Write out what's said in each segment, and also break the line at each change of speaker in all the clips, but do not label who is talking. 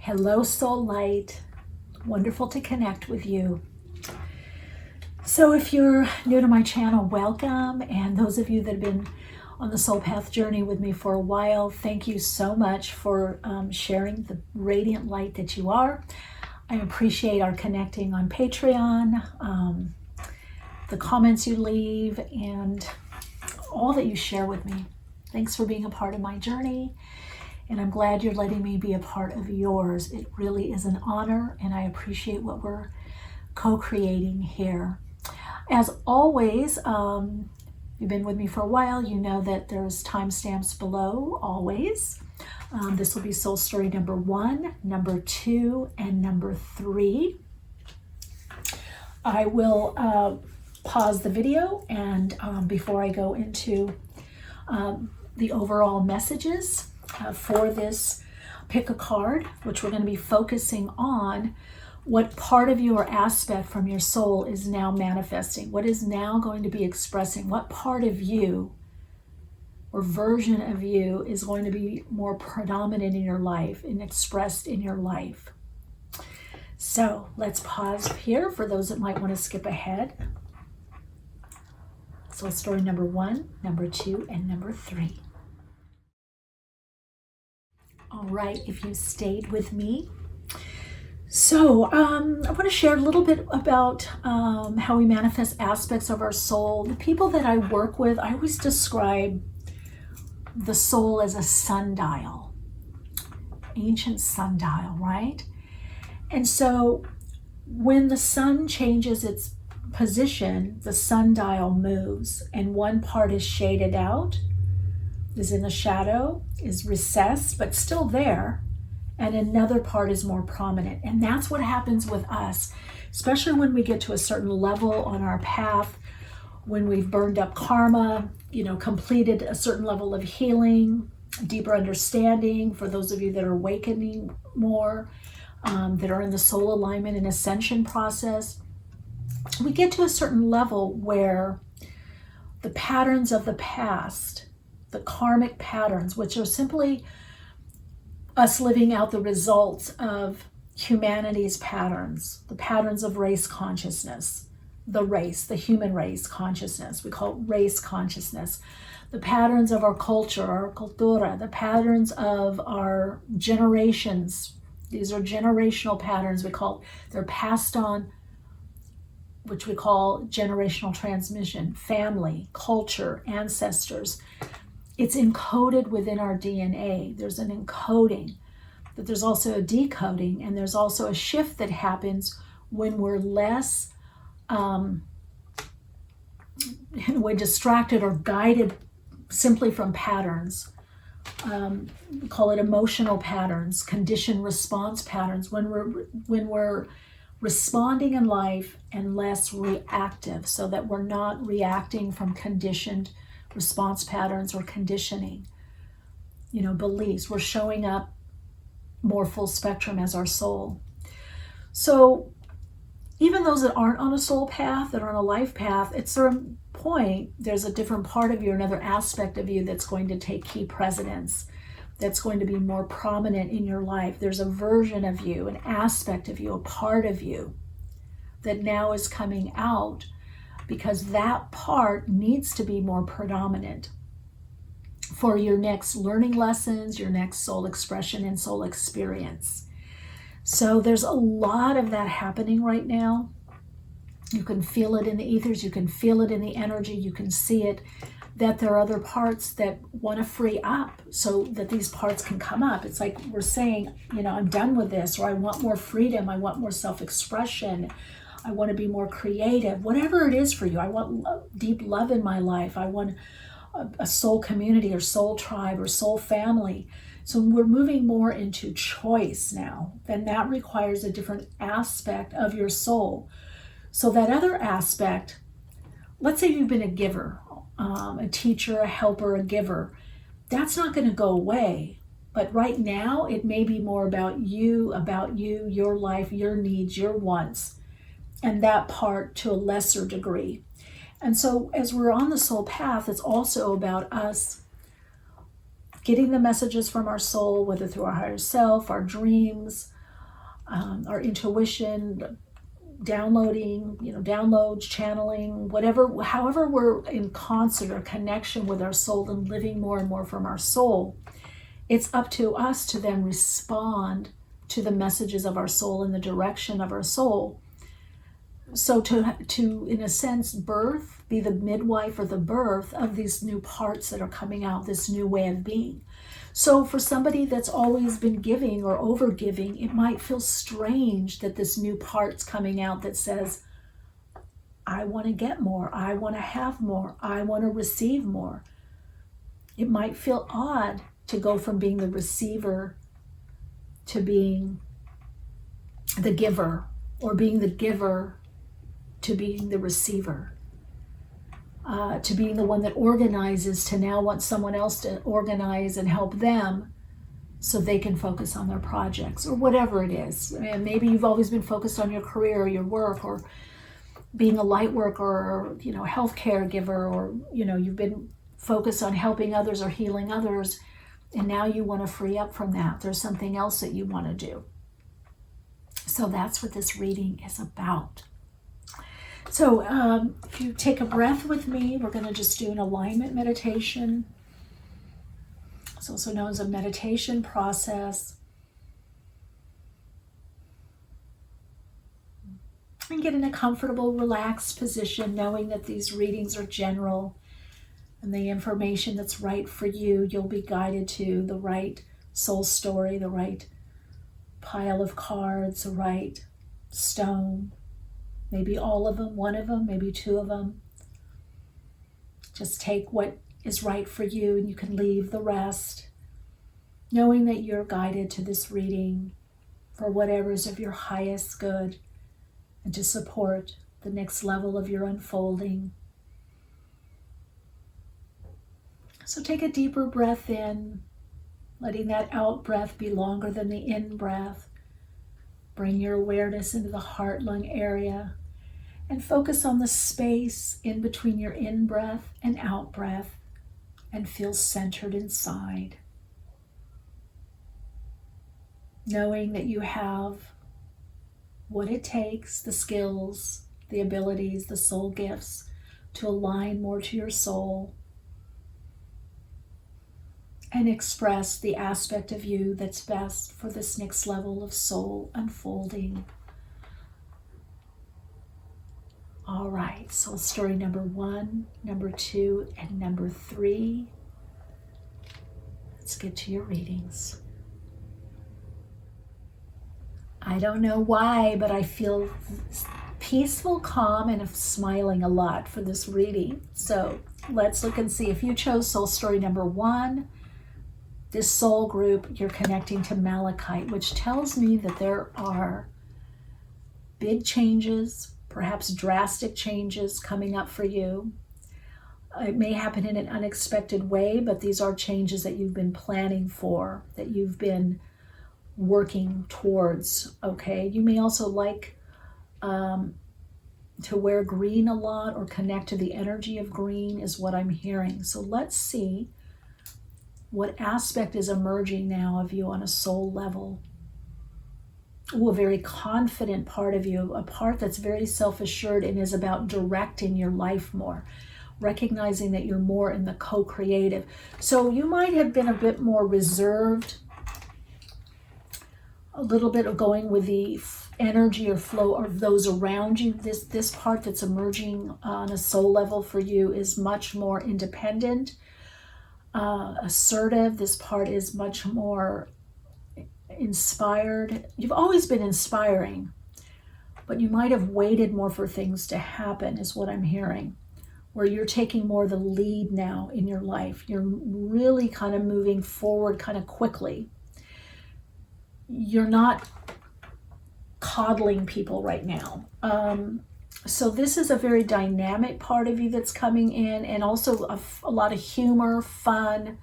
Hello, Soul Light. Wonderful to connect with you. So if you're new to my channel, welcome. And those of you that have been on the Soul Path journey with me for a while, thank you so much for sharing the radiant light that you are. I appreciate our connecting on Patreon, the comments you leave, and all that you share with me. Thanks for being a part of my journey. And I'm glad you're letting me be a part of yours. It really is an honor, and I appreciate what we're co-creating here. As always, you've been with me for a while, you know that there's timestamps below, always. This will be soul story number 1, number 2, and number 3. I will pause the video, and before I go into the overall messages, for this, pick a card, which we're going to be focusing on what part of you or aspect from your soul is now manifesting, what is now going to be expressing, what part of you or version of you is going to be more predominant in your life and expressed in your life. So let's pause here for those that might want to skip ahead. So story number 1, number 2, and number 3. All right, if you stayed with me. So I want to share a little bit about how we manifest aspects of our soul. The people that I work with, I always describe the soul as a sundial, ancient sundial, right? And so when the sun changes its position, the sundial moves, and one part is shaded out, is in the shadow, is recessed, but still there, and another part is more prominent. And that's what happens with us, especially when we get to a certain level on our path, when we've burned up karma, completed a certain level of healing, deeper understanding, for those of you that are awakening more, that are in the soul alignment and ascension process. We get to a certain level where the patterns of the past, the karmic patterns, which are simply us living out the results of humanity's patterns, the patterns of race consciousness, the human race consciousness, we call it race consciousness, the patterns of our culture, our cultura, the patterns of our generations. These are generational patterns. They're passed on, which we call generational transmission, family, culture, ancestors. It's encoded within our DNA. There's an encoding, but there's also a decoding, and there's also a shift that happens when we're less we're distracted or guided simply from patterns. We call it emotional patterns, conditioned response patterns, when we're responding in life and less reactive, so that we're not reacting from conditioned response patterns or conditioning, beliefs. We're showing up more full spectrum as our soul. So even those that aren't on a soul path, that are on a life path, at a certain point, there's a different part of you, another aspect of you that's going to take key precedence, that's going to be more prominent in your life. There's a version of you, an aspect of you, a part of you that now is coming out, because that part needs to be more predominant for your next learning lessons, your next soul expression and soul experience. So there's a lot of that happening right now. You can feel it in the ethers, you can feel it in the energy, you can see it, that there are other parts that want to free up so that these parts can come up. It's like we're saying, I'm done with this, or I want more freedom, I want more self-expression, I want to be more creative, whatever it is for you. I want deep love in my life. I want a soul community or soul tribe or soul family. So we're moving more into choice now, and that requires a different aspect of your soul. So that other aspect, let's say you've been a giver, a teacher, a helper, a giver, that's not going to go away. But right now, it may be more about you, your life, your needs, your wants, and that part to a lesser degree. And so as we're on the soul path, it's also about us getting the messages from our soul, whether through our higher self, our dreams, our intuition, downloading, downloads, channeling, whatever, however we're in concert or connection with our soul and living more and more from our soul, it's up to us to then respond to the messages of our soul in the direction of our soul. So to in a sense, be the midwife or the birth of these new parts that are coming out, this new way of being. So for somebody that's always been giving or over giving, it might feel strange that this new part's coming out that says, I want to get more, I want to have more, I want to receive more. It might feel odd to go from being the receiver to being the giver, or being the giver to being the receiver, to being the one that organizes to now want someone else to organize and help them so they can focus on their projects or whatever it is. And maybe you've always been focused on your career or your work or being a light worker or, healthcare giver, or, you've been focused on helping others or healing others. And now you want to free up from that. There's something else that you want to do. So that's what this reading is about. So if you take a breath with me, we're going to just do an alignment meditation. It's also known as a meditation process. And get in a comfortable, relaxed position, knowing that these readings are general and the information that's right for you, you'll be guided to the right soul story, the right pile of cards, the right stone. Maybe all of them, one of them, maybe two of them. Just take what is right for you and you can leave the rest, knowing that you're guided to this reading for whatever is of your highest good and to support the next level of your unfolding. So take a deeper breath in, letting that out breath be longer than the in breath. Bring your awareness into the heart-lung area and focus on the space in between your in-breath and out-breath and feel centered inside. Knowing that you have what it takes, the skills, the abilities, the soul gifts to align more to your soul and express the aspect of you that's best for this next level of soul unfolding. All right, soul story number 1, number 2, and number 3. Let's get to your readings. I don't know why, but I feel peaceful, calm, and smiling a lot for this reading. So let's look and see. If you chose soul story number 1, this soul group, you're connecting to Malachite, which tells me that there are big changes, perhaps drastic changes coming up for you. It may happen in an unexpected way, but these are changes that you've been planning for, that you've been working towards, okay? You may also like to wear green a lot or connect to the energy of green is what I'm hearing. So let's see what aspect is emerging now of you on a soul level. Ooh, a very confident part of you, a part that's very self-assured and is about directing your life more, recognizing that you're more in the co-creative. So you might have been a bit more reserved, a little bit of going with the energy or flow of those around you. This part that's emerging on a soul level for you is much more independent, assertive. This part is much more inspired. You've always been inspiring, but you might have waited more for things to happen is what I'm hearing, where you're taking more the lead now in your life. You're really kind of moving forward kind of quickly. You're not coddling people right now. So this is a very dynamic part of you that's coming in, and also a lot of humor, fun,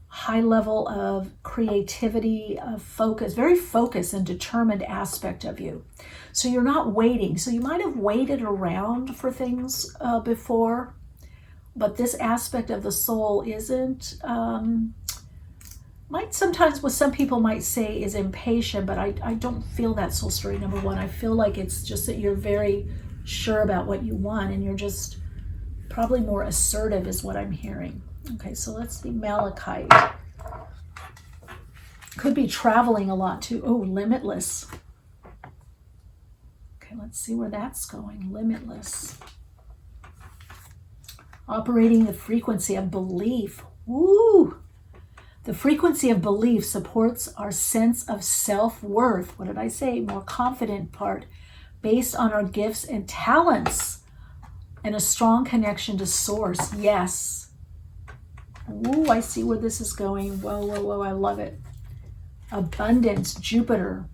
high level of creativity, of focus, very focused and determined aspect of you. So you're not waiting. So you might have waited around for things before, but this aspect of the soul isn't might sometimes, what some people might say is impatient, but I don't feel that, soul story number one. I feel like it's just that you're very sure about what you want, and you're just probably more assertive is what I'm hearing. Okay, so let's see, Malachite. Could be traveling a lot too. Oh, limitless. Okay, let's see where that's going. Limitless. Operating the frequency of belief. Woo! The frequency of belief supports our sense of self-worth. What did I say? More confident part. Based on our gifts and talents and a strong connection to source. Yes. Ooh, I see where this is going. Whoa, whoa, whoa. I love it. Abundance, Jupiter.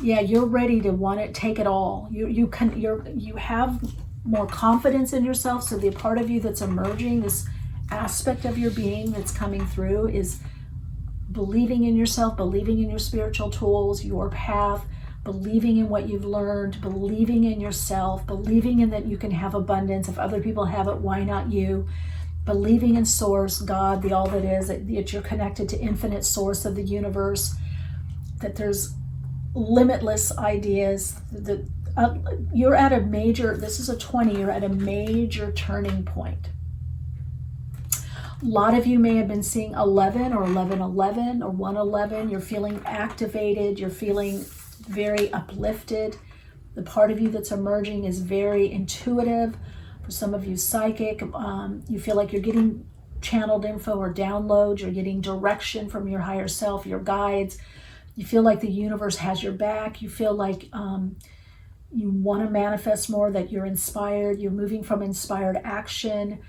Yeah, you're ready to want it, take it all. You have more confidence in yourself. So the part of you that's emerging, this aspect of your being that's coming through, is believing in yourself, believing in your spiritual tools, your path, believing in what you've learned, believing in yourself, believing in that you can have abundance. If other people have it, why not you? Believing in source, God, the all that is, that you're connected to infinite source of the universe, that there's limitless ideas, that you're at a major, this is a 20, you're at a major turning point. A lot of you may have been seeing 11 or 1111 or 111. You're feeling activated. You're feeling very uplifted. The part of you that's emerging is very intuitive. For some of you, psychic. You feel like you're getting channeled info or downloads. You're getting direction from your higher self, your guides. You feel like the universe has your back. You feel like you want to manifest more, that you're inspired. You're moving from inspired action.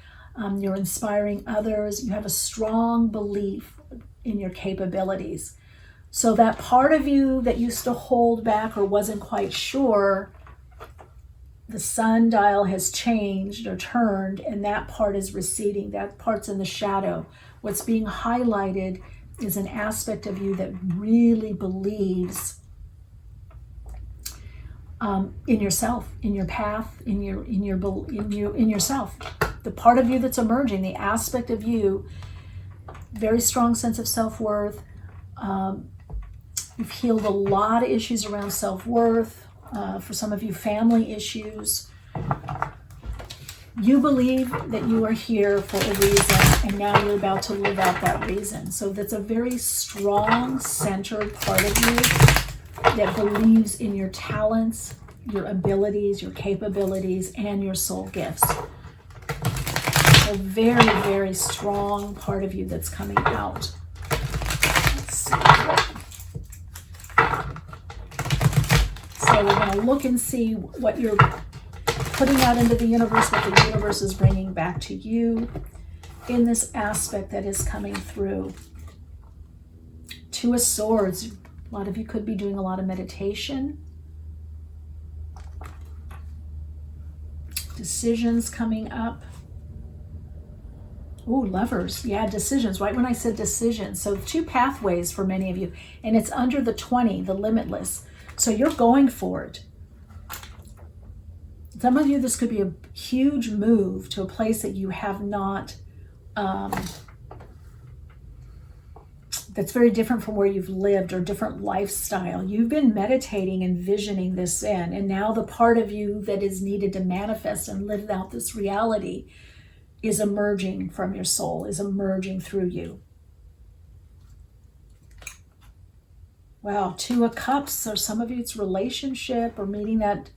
You're inspiring others. You have a strong belief in your capabilities. So that part of you that used to hold back or wasn't quite sure, the sundial has changed or turned, and that part is receding. That part's in the shadow. What's being highlighted is an aspect of you that really believes in yourself, in your path, in yourself. The part of you that's emerging, the aspect of you, very strong sense of self-worth. You've healed a lot of issues around self-worth. For some of you, family issues. You believe that you are here for a reason, and now you're about to live out that reason. So that's a very strong, centered part of you that believes in your talents, your abilities, your capabilities, and your soul gifts. A very, very strong part of you that's coming out. Let's see. So we're going to look and see what you're putting out into the universe, what the universe is bringing back to you in this aspect that is coming through. Two of Swords. A lot of you could be doing a lot of meditation. Decisions coming up. Ooh, Lovers. Yeah, decisions. Right when I said decisions. So 2 pathways for many of you. And it's under the 20, the limitless. So you're going for it. Some of you, this could be a huge move to a place that you have not, that's very different from where you've lived, or different lifestyle. You've been meditating and visioning this in, and now the part of you that is needed to manifest and live out this reality is emerging from your soul, is emerging through you. Wow, 2 of Cups, or some of you it's relationship or meeting that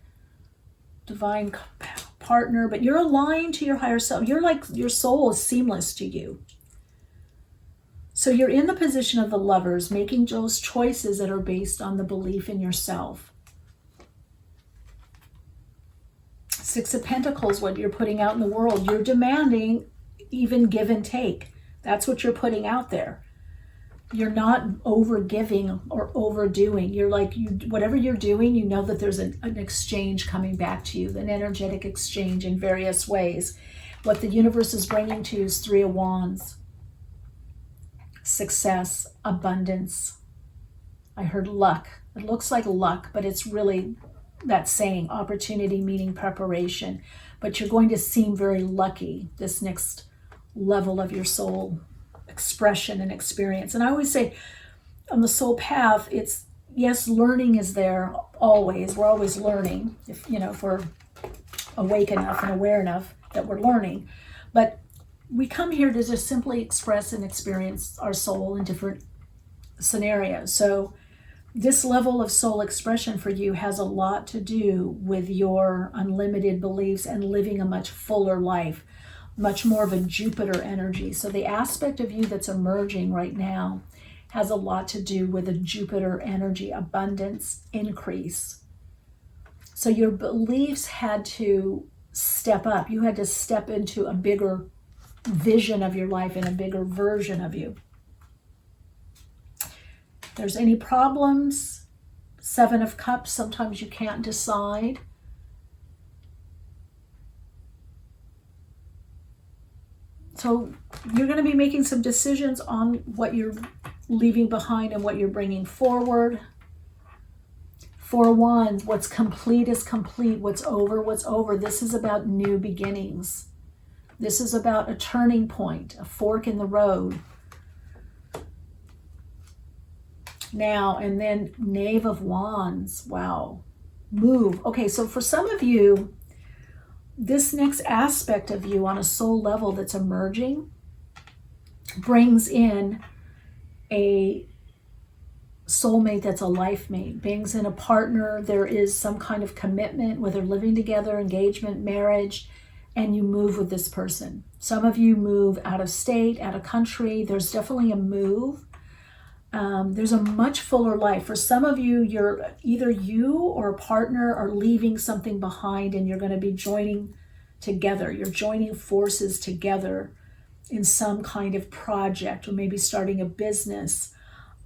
divine partner, but you're aligned to your higher self. You're like, your soul is seamless to you. So you're in the position of the Lovers, making those choices that are based on the belief in yourself. 6 of Pentacles, what you're putting out in the world, you're demanding even give and take. That's what you're putting out there. You're not over giving or overdoing. You're like, whatever you're doing, you know that there's an exchange coming back to you, an energetic exchange in various ways. What the universe is bringing to you is 3 of Wands. Success, abundance. I heard luck. It looks like luck, but it's really that saying, opportunity meaning preparation. But you're going to seem very lucky this next level of your soul expression and experience. And I always say on the soul path, it's, yes, learning is there always. We're always learning, if we're awake enough and aware enough that we're learning. But we come here to just simply express and experience our soul in different scenarios. So this level of soul expression for you has a lot to do with your unlimited beliefs and living a much fuller life, much more of a Jupiter energy. So the aspect of you that's emerging right now has a lot to do with a Jupiter energy, abundance, increase. So your beliefs had to step up. You had to step into a bigger vision of your life and a bigger version of you. If there's any problems, Seven of Cups, sometimes you can't decide. So you're going to be making some decisions on what you're leaving behind and what you're bringing forward. Four of Wands, what's complete is complete. What's over. This is about new beginnings. This is about a turning point, a fork in the road. Now, and then Knave of Wands. Wow. Move. Okay, so for some of you, this next aspect of you on a soul level that's emerging brings in a soulmate that's a life mate, brings in a partner. There is some kind of commitment, whether living together, engagement, marriage, and you move with this person. Some of you move out of state, out of country. There's definitely a move. There's a much fuller life. For some of you, you're either you or a partner are leaving something behind and you're going to be joining together. You're joining forces together in some kind of project or maybe starting a business.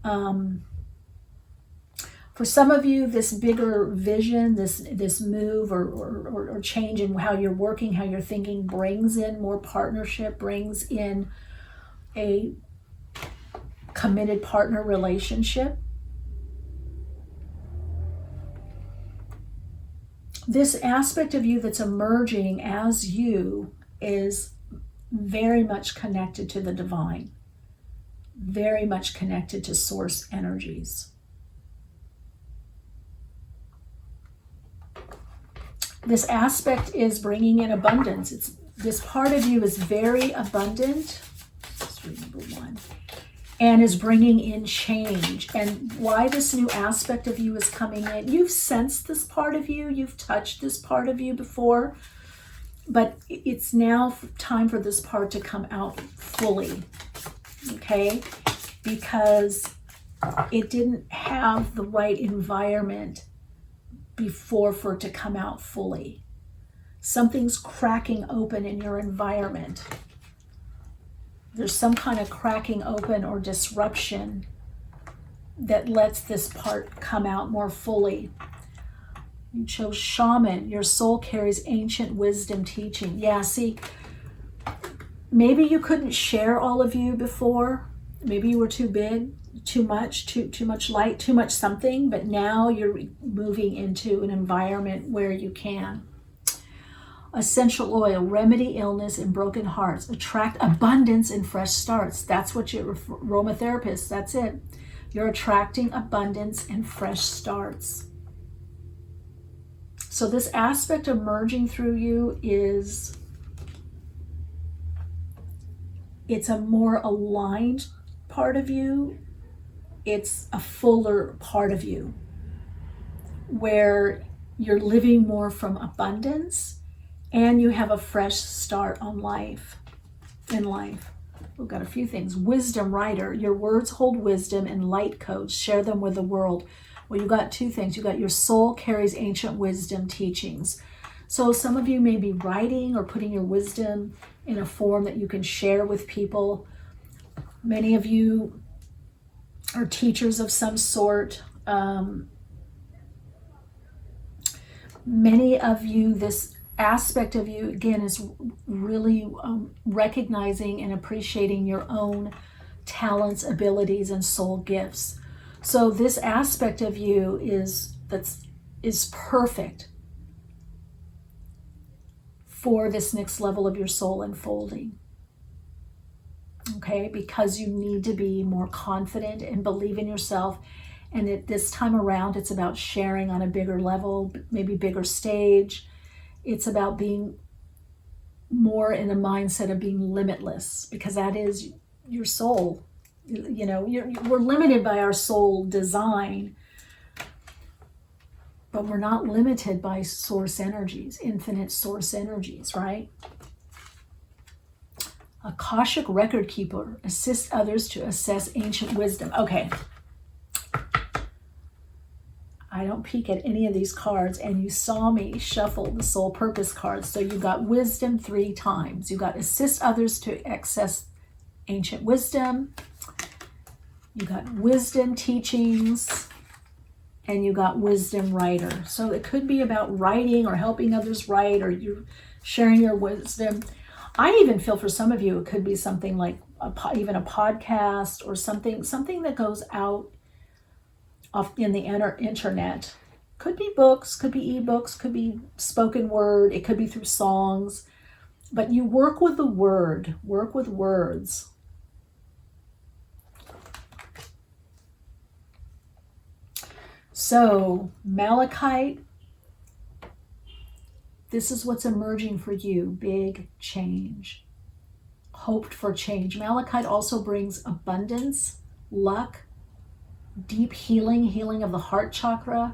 For some of you, this bigger vision, this move or change in how you're working, how you're thinking brings in more partnership, brings in a committed partner relationship. This aspect of you that's emerging as you is very much connected to the divine, very much connected to source energies. This aspect is bringing in abundance. This part of you is very abundant. Let's read number one. And is bringing in change. And why this new aspect of you is coming in, you've sensed this part of you, you've touched this part of you before, but it's now time for this part to come out fully, okay? Because it didn't have the right environment before for it to come out fully. Something's cracking open in your environment. There's some kind of cracking open or disruption that lets this part come out more fully. You chose shaman. Your soul carries ancient wisdom teaching. Yeah, see, maybe you couldn't share all of you before. Maybe you were too big, too much light, too much something, but now you're moving into an environment where you can. Essential oil, remedy illness and broken hearts, attract abundance and fresh starts. That's what you're aromatherapist. That's it. You're attracting abundance and fresh starts. So this aspect emerging through you it's a more aligned part of you. It's a fuller part of you where you're living more from abundance. And you have a fresh start on life, in life. We've got a few things. Wisdom writer, your words hold wisdom, and light coach, share them with the world. Well, you got two things. You got your soul carries ancient wisdom teachings. So some of you may be writing or putting your wisdom in a form that you can share with people. Many of you are teachers of some sort. Many of you, this aspect of you, again, is really recognizing and appreciating your own talents, abilities, and soul gifts. So this aspect of you is perfect for this next level of your soul unfolding. okay? Because you need to be more confident and believe in yourself. And at this time around, it's about sharing on a bigger level, maybe bigger stage. It's about being more in a mindset of being limitless, because that is your soul. You know, we're limited by our soul design, but we're not limited by source energies, infinite source energies, right? Akashic record keeper assists others to assess ancient wisdom. Okay. I don't peek at any of these cards, and you saw me shuffle the soul purpose cards. So you got wisdom 3 times. You got assist others to access ancient wisdom. You got wisdom teachings, and you got wisdom writer. So it could be about writing or helping others write, or you sharing your wisdom. I even feel for some of you, it could be something like even a podcast or something that goes out off in the internet. Could be books, could be ebooks, could be spoken word, it could be through songs, but you work with the word, work with words. So Malachite, this is what's emerging for you, big change, hoped for change. Malachite also brings abundance, luck, deep healing of the heart chakra.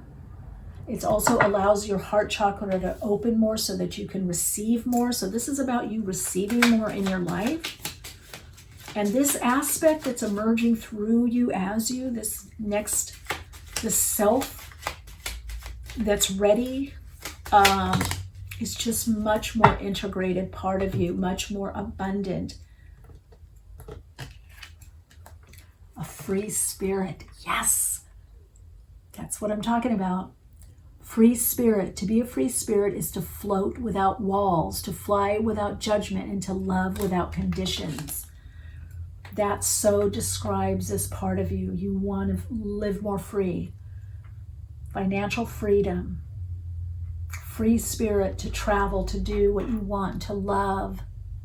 It also allows your heart chakra to open more so that you can receive more. So this is about you receiving more in your life. And this aspect that's emerging through you as you, this self that's ready, is just much more integrated part of you, much more abundant. A free spirit. Yes, that's what I'm talking about. Free spirit. To be a free spirit is to float without walls, to fly without judgment, and to love without conditions. That so describes this part of you. You want to live more free. Financial freedom. Free spirit to travel, to do what you want, to love,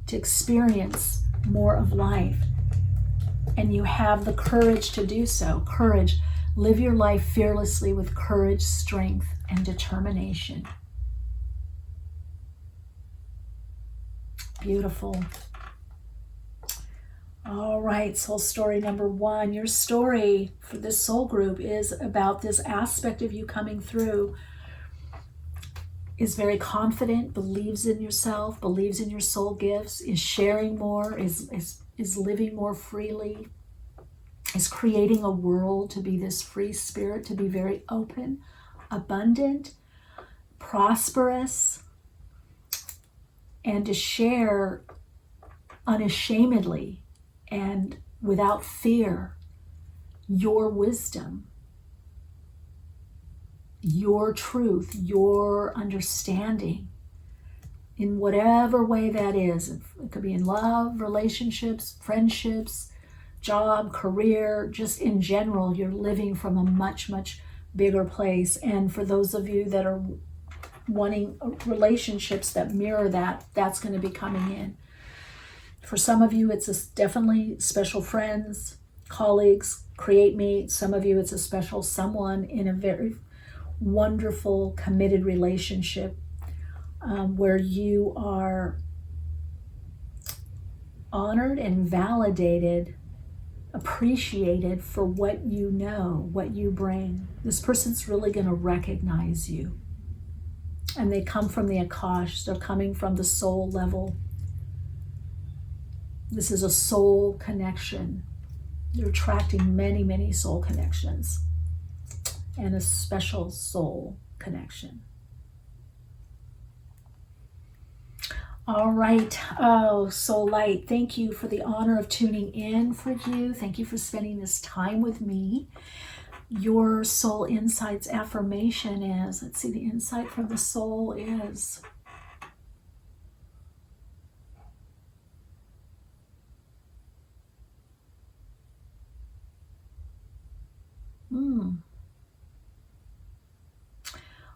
to experience more of life. And you have the courage to do so. Courage. Live your life fearlessly with courage, strength, and determination. Beautiful. All right, soul story number 1. Your story for this soul group is about this aspect of you coming through. Is very confident, believes in yourself, believes in your soul gifts, is sharing more, is living more freely, is creating a world to be this free spirit, to be very open, abundant, prosperous, and to share unashamedly and without fear your wisdom, your truth, your understanding, in whatever way that is. It could be in love, relationships, friendships, job, career, just in general, you're living from a much, much bigger place. And for those of you that are wanting relationships that mirror that, that's going to be coming in. For some of you, it's definitely special friends, colleagues, create me. Some of you, it's a special someone in a very wonderful, committed relationship where you are honored and validated, appreciated for what you know, what you bring. This person's really going to recognize you. And they come from the Akash, they're coming from the soul level. This is a soul connection. You're attracting many, many soul connections and a special soul connection. All right. Oh, Soul Light, thank you for the honor of tuning in for you. Thank you for spending this time with me. Your Soul Insights affirmation is, let's see, the insight from the soul is,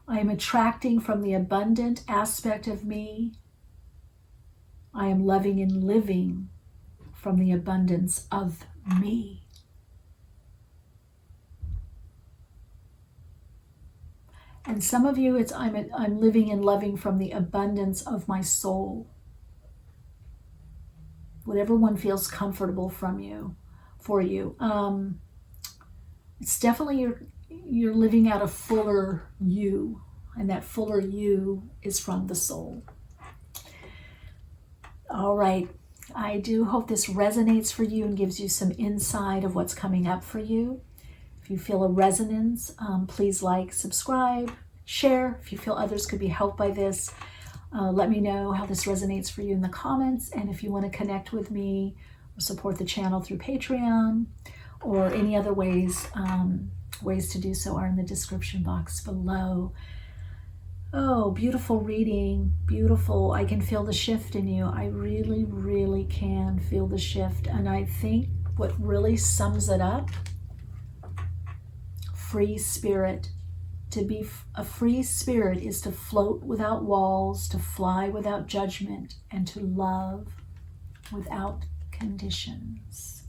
I am attracting from the abundant aspect of me. I am loving and living from the abundance of me. And some of you, it's I'm living and loving from the abundance of my soul. Whatever one feels comfortable for you. It's definitely you're living out a fuller you, and that fuller you is from the soul. All right. I do hope this resonates for you and gives you some insight of what's coming up for you. If you feel a resonance, please like, subscribe, share. If you feel others could be helped by this, let me know how this resonates for you in the comments. And if you want to connect with me or support the channel through Patreon or any other ways, ways to do so are in the description box below. Oh, beautiful reading, beautiful. I can feel the shift in you. I really, really can feel the shift. And I think what really sums it up, free spirit. To be a free spirit is to float without walls, to fly without judgment, and to love without conditions.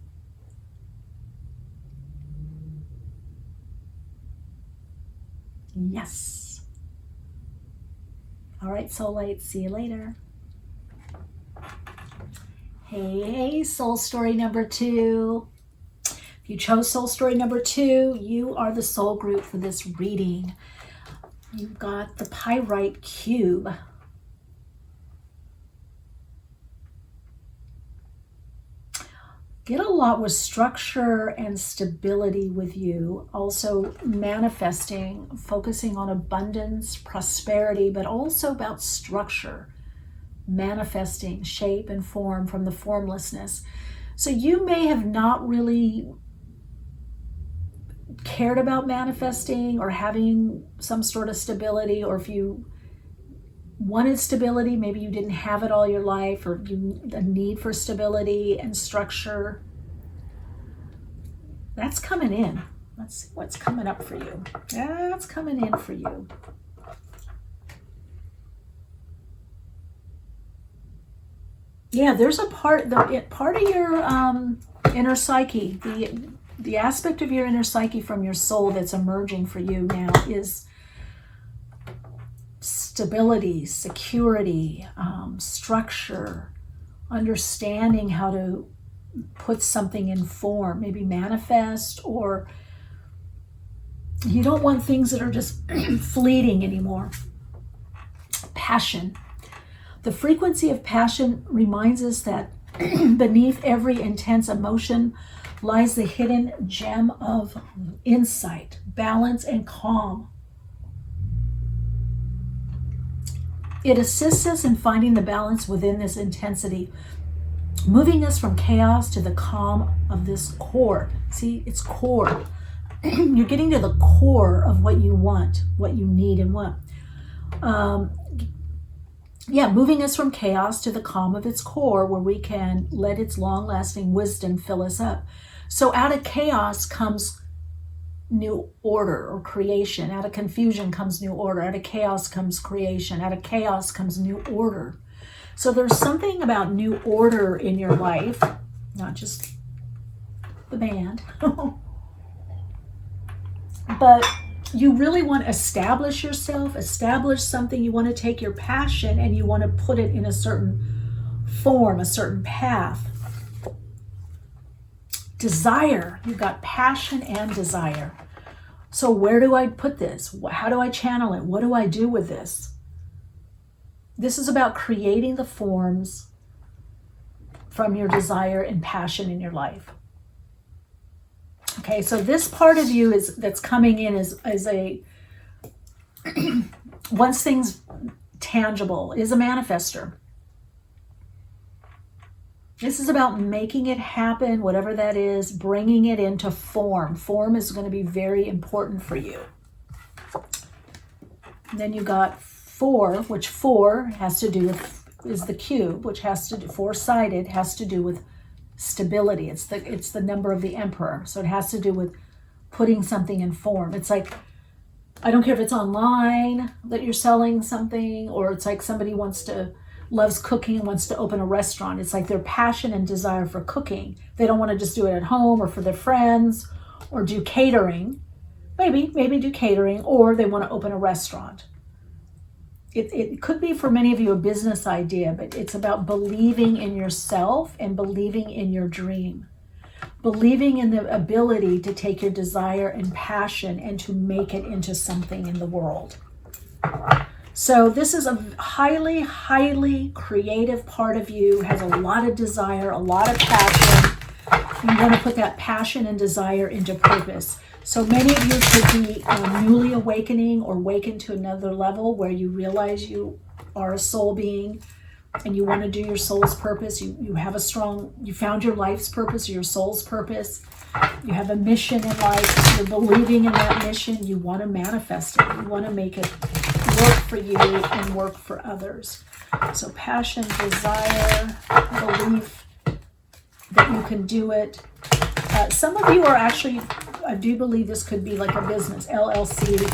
Yes. All right, Soulites, see you later. Hey, soul story number 2. If you chose soul story number 2, you are the soul group for this reading. You've got the pyrite cube. Get a lot with structure and stability with you. Also manifesting, focusing on abundance, prosperity, but also about structure. Manifesting shape and form from the formlessness. So you may have not really cared about manifesting or having some sort of stability, or if you wanted stability, maybe you didn't have it all your life, or a need for stability and structure. That's coming in. Let's see what's coming up for you. That's coming in for you. Yeah, there's a part of your inner psyche, the aspect of your inner psyche from your soul that's emerging for you now is stability, security, structure, understanding how to put something in form, maybe manifest, or you don't want things that are just fleeting anymore. Passion. The frequency of passion reminds us that beneath every intense emotion lies the hidden gem of insight, balance, and calm. It assists us in finding the balance within this intensity, moving us from chaos to the calm of this core. See, it's core. You're getting to the core of what you want, what you need and want. Moving us from chaos to the calm of its core, where we can let its long-lasting wisdom fill us up. So out of chaos comes new order or creation. Out of confusion comes new order. Out of chaos comes creation. Out of chaos comes new order. So there's something about new order in your life, not just the band, but you really want to establish yourself, establish something. You want to take your passion and you want to put it in a certain form, a certain path. Desire. You've got passion and desire. So where do I put this? How do I channel it? What do I do with this? This is about creating the forms from your desire and passion in your life. Okay, so this part of you that's coming in is a once things tangible, is a manifester. This is about making it happen, whatever that is, bringing it into form. Form is going to be very important for you. And then you got 4, which 4 has to do with, is the cube, which has to do, 4-sided, has to do with stability. It's the number of the emperor. So it has to do with putting something in form. It's like, I don't care if it's online that you're selling something, or it's like somebody wants to loves cooking and wants to open a restaurant. It's like their passion and desire for cooking. They don't want to just do it at home or for their friends or do catering. Maybe do catering, or they want to open a restaurant. It could be for many of you a business idea, but it's about believing in yourself and believing in your dream. Believing in the ability to take your desire and passion and to make it into something in the world. So this is a highly, highly creative part of you, has a lot of desire, a lot of passion. You want to put that passion and desire into purpose. So many of you could be newly awakening or awakened to another level where you realize you are a soul being and you want to do your soul's purpose. You found your life's purpose or your soul's purpose. You have a mission in life. You're believing in that mission. You want to manifest it. You want to make it work for you and work for others. So passion, desire, belief that you can do it. Some of you are actually, I do believe this could be like a business, LLC, 50,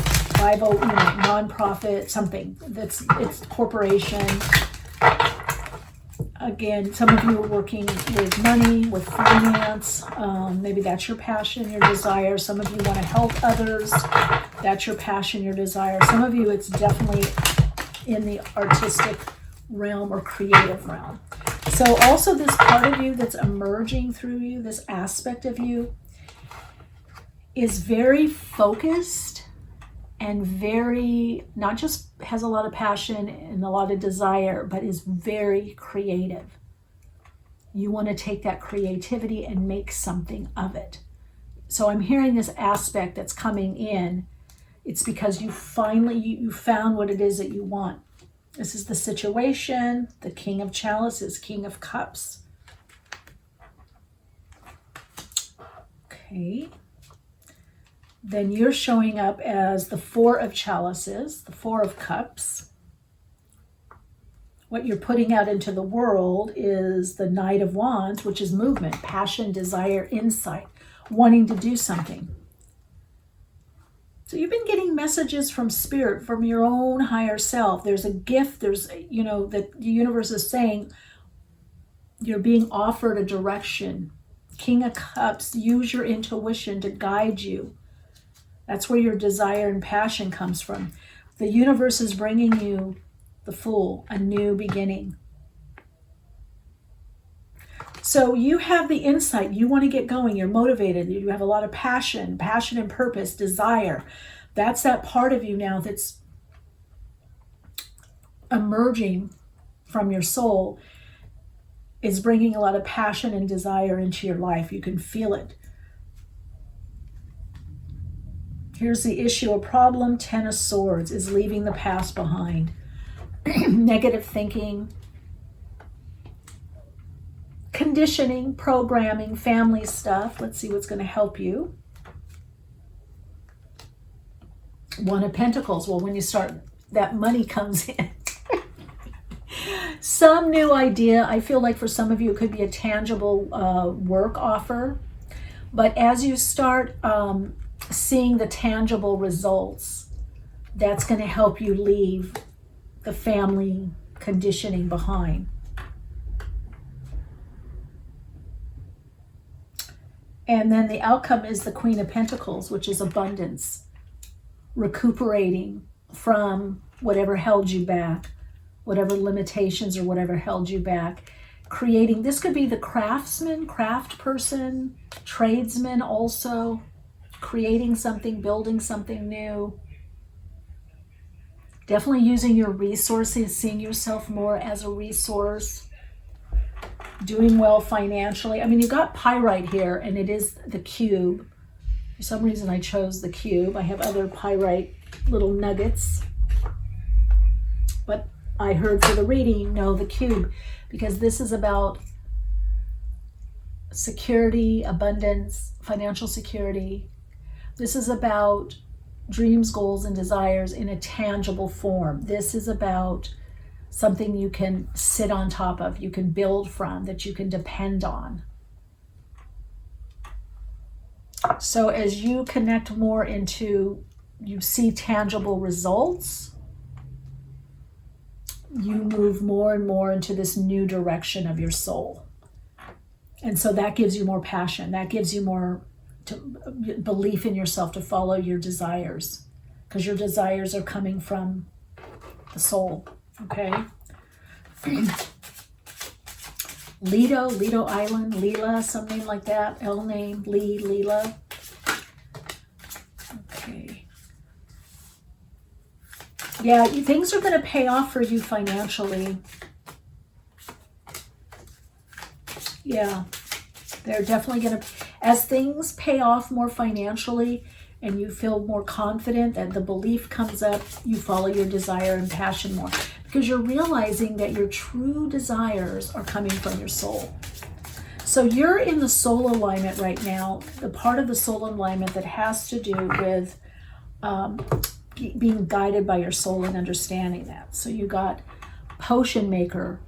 nonprofit, something it's corporation. Again, some of you are working with money, with finance. Maybe that's your passion, your desire. Some of you want to help others. That's your passion, your desire. Some of you, it's definitely in the artistic realm or creative realm. So also this part of you that's emerging through you, this aspect of you, is very focused and very, not just has a lot of passion and a lot of desire, but is very creative. You want to take that creativity and make something of it. So I'm hearing this aspect that's coming in. It's because you finally, you found what it is that you want. This is the situation, the King of Chalices, King of Cups. Okay. Then you're showing up as the Four of Chalices, the Four of Cups. What you're putting out into the world is the Knight of Wands, which is movement, passion, desire, insight, wanting to do something. So you've been getting messages from spirit, from your own higher self. There's a gift, that the universe is saying you're being offered a direction. King of Cups, use your intuition to guide you. That's where your desire and passion comes from. The universe is bringing you the Fool, a new beginning. So you have the insight. You want to get going. You're motivated. You have a lot of passion and purpose, desire. That's that part of you now that's emerging from your soul, is bringing a lot of passion and desire into your life. You can feel it. Here's the issue, a problem, 10 of Swords, is leaving the past behind. Negative thinking, conditioning, programming, family stuff. Let's see what's going to help you. One of Pentacles. Well, when you start, that money comes in. Some new idea. I feel like for some of you, it could be a tangible work offer. But as you start seeing the tangible results, that's going to help you leave the family conditioning behind. And then the outcome is the Queen of Pentacles, which is abundance, recuperating from whatever held you back, whatever limitations or whatever held you back. Creating, this could be the craftsman, craft person, tradesman also, creating something, building something new. Definitely using your resources, seeing yourself more as a resource. Doing well financially. I mean, you got pyrite here, and it is the cube. For some reason, I chose the cube. I have other pyrite little nuggets. But I heard for the reading, no, the cube, because this is about security, abundance, financial security. This is about dreams, goals, and desires in a tangible form. This is about something you can sit on top of, you can build from, that you can depend on. So as you connect more into, you see tangible results, you move more and more into this new direction of your soul. And so that gives you more passion. That gives you more belief in yourself to follow your desires, because your desires are coming from the soul. Okay? Lido Island, Leela, some name like that. L name, Leela. Okay. Yeah, things are going to pay off for you financially. Yeah, they're definitely going to, as things pay off more financially and you feel more confident and the belief comes up, you follow your desire and passion more, because you're realizing that your true desires are coming from your soul. So you're in the soul alignment right now, the part of the soul alignment that has to do with being guided by your soul and understanding that. So you got potion maker,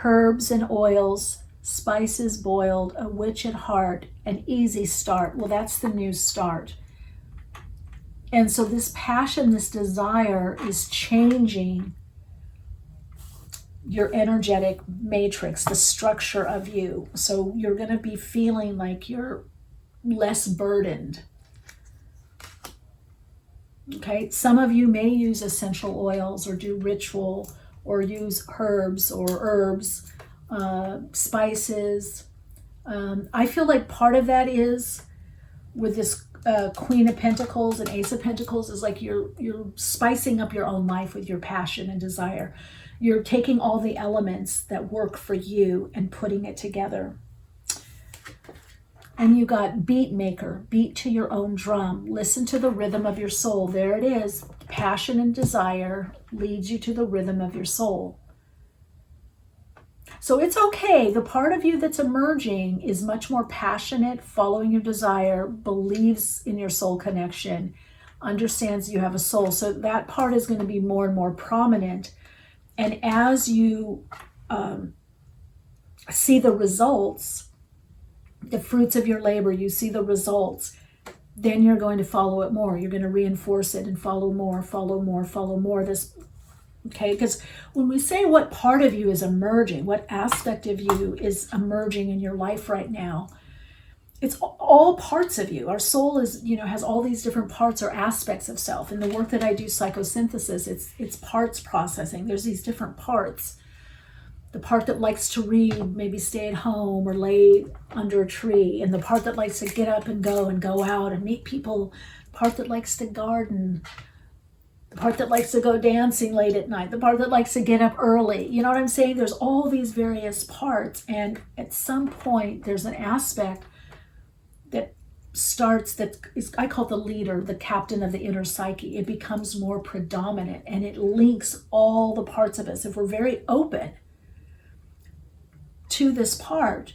herbs and oils, spices boiled, a witch at heart, an easy start. Well, that's the new start. And so this passion, this desire is changing your energetic matrix, the structure of you. So you're going to be feeling like you're less burdened. Okay, some of you may use essential oils or do ritual or use herbs, spices. I feel like part of that is with this Queen of Pentacles and Ace of Pentacles is like you're spicing up your own life with your passion and desire. You're taking all the elements that work for you and putting it together. And you got beat maker, beat to your own drum. Listen to the rhythm of your soul. There it is. Passion and desire leads you to the rhythm of your soul. So it's okay. The part of you that's emerging is much more passionate, following your desire, believes in your soul connection, understands you have a soul. So that part is going to be more and more prominent. And as you see the results, the fruits of your labor, you see the results, then you're going to follow it more. You're going to reinforce it and follow more. This, okay? Because when we say what part of you is emerging, what aspect of you is emerging in your life right now, it's all parts of you. Our soul is, has all these different parts or aspects of self. In the work that I do, psychosynthesis, it's parts processing. There's these different parts. The part that likes to read, maybe stay at home or lay under a tree. And the part that likes to get up and go out and meet people. The part that likes to garden. The part that likes to go dancing late at night. The part that likes to get up early. You know what I'm saying? There's all these various parts. And at some point, there's an aspect that starts, that is, I call it the leader, the captain of the inner psyche. It becomes more predominant and it links all the parts of us. If we're very open to this part,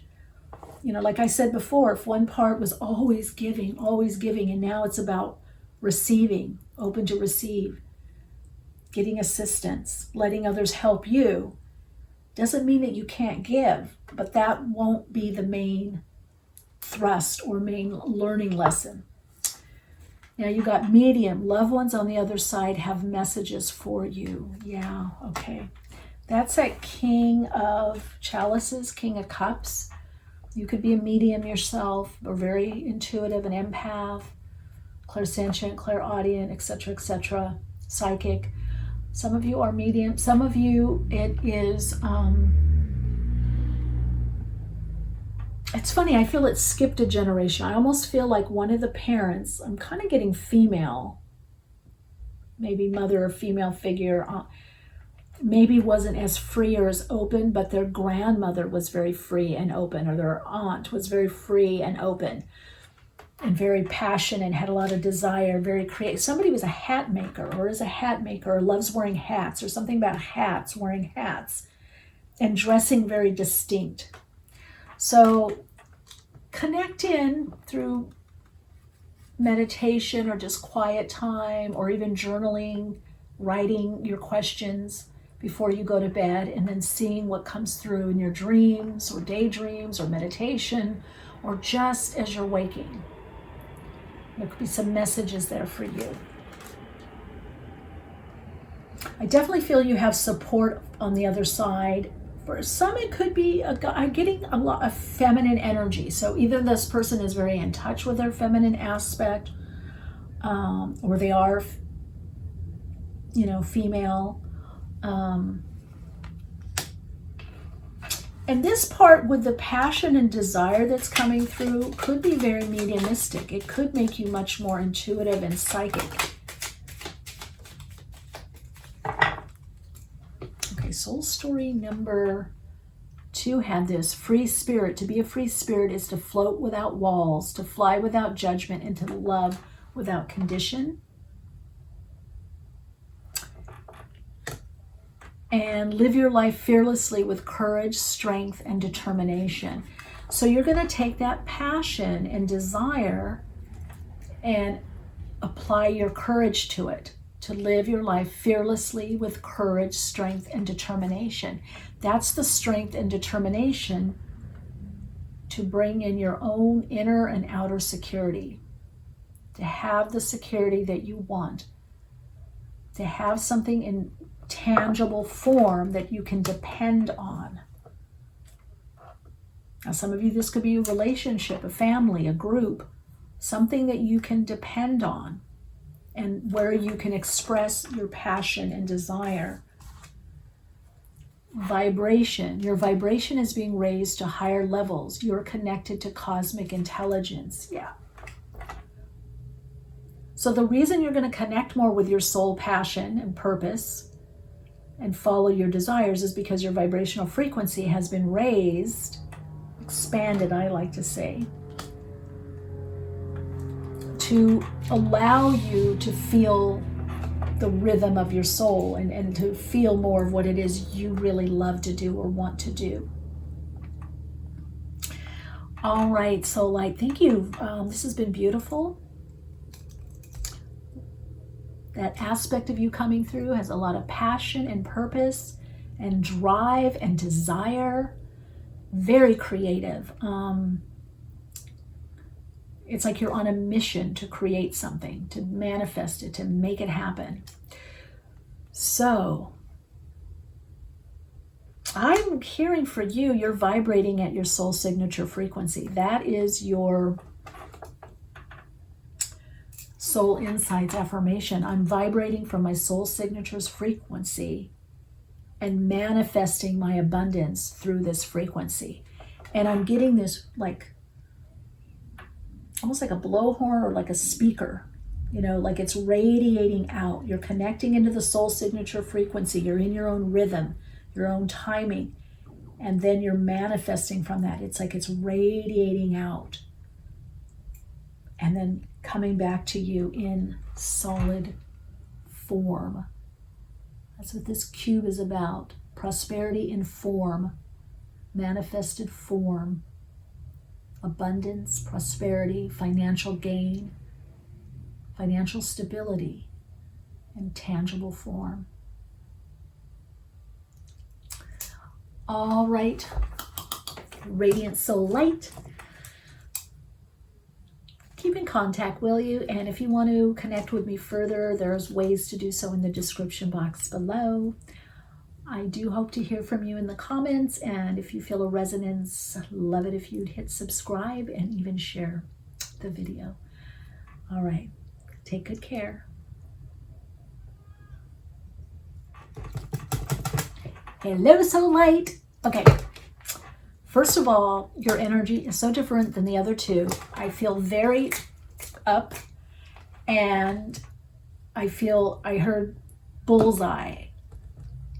like I said before, if one part was always giving, and now it's about receiving, open to receive, getting assistance, letting others help you, doesn't mean that you can't give, but that won't be the main thrust or main learning lesson. Now you got medium, loved ones on the other side have messages for you. Yeah, okay. That's that King of Chalices, King of Cups. You could be a medium yourself, or very intuitive, an empath, clairsentient, clairaudient, etc., psychic. Some of you are medium. Some of you, it is, it's funny, I feel it skipped a generation. I almost feel like one of the parents, I'm kind of getting female, maybe mother or female figure, maybe wasn't as free or as open, but their grandmother was very free and open, or their aunt was very free and open and very passionate and had a lot of desire, very creative. Somebody was a hat maker or is a hat maker or loves wearing hats, or something about hats, wearing hats and dressing very distinct. So connect in through meditation or just quiet time, or even journaling, writing your questions before you go to bed, and then seeing what comes through in your dreams or daydreams or meditation, or just as you're waking. There could be some messages there for you. I definitely feel you have support on the other side. For some, it could be I'm getting a lot of feminine energy. So either this person is very in touch with their feminine aspect, or they are, female. And this part with the passion and desire that's coming through could be very mediumistic. It could make you much more intuitive and psychic. Okay, soul story number 2 had this. Free spirit. To be a free spirit is to float without walls, to fly without judgment, and to love without condition. And live your life fearlessly with courage, strength, and determination. So you're going to take that passion and desire and apply your courage to it, to live your life fearlessly with courage, strength, and determination. That's the strength and determination to bring in your own inner and outer security, to have the security that you want, to have something in tangible form that you can depend on. Now, some of you, this could be a relationship, a family, a group, something that you can depend on and where you can express your passion and desire. Vibration. Your vibration is being raised to higher levels. You're connected to cosmic intelligence. Yeah. So the reason you're going to connect more with your soul passion and purpose and follow your desires is because your vibrational frequency has been raised, expanded, I like to say, to allow you to feel the rhythm of your soul and to feel more of what it is you really love to do or want to do. All right, Soul Light, thank you. This has been beautiful. That aspect of you coming through has a lot of passion and purpose and drive and desire. Very creative. It's like you're on a mission to create something, to manifest it, to make it happen. So, I'm hearing for you, you're vibrating at your soul signature frequency. That is your Soul Insights affirmation. I'm vibrating from my soul signature's frequency and manifesting my abundance through this frequency. And I'm getting this like almost like a blowhorn or like a speaker, like it's radiating out. You're connecting into the soul signature frequency. You're in your own rhythm, your own timing, and then you're manifesting from that. It's like it's radiating out and then coming back to you in solid form. That's what this cube is about. Prosperity in form, manifested form, abundance, prosperity, financial gain, financial stability, in tangible form. All right, Radiant Soul Light. Keep in contact, will you? And if you want to connect with me further, there's ways to do so in the description box below. I do hope to hear from you in the comments, and if you feel a resonance, love it if you'd hit subscribe and even share the video. All right, take good care. Hello, Soul Light. Okay. First of all, your energy is so different than the other two. I feel very up, and I heard bullseye.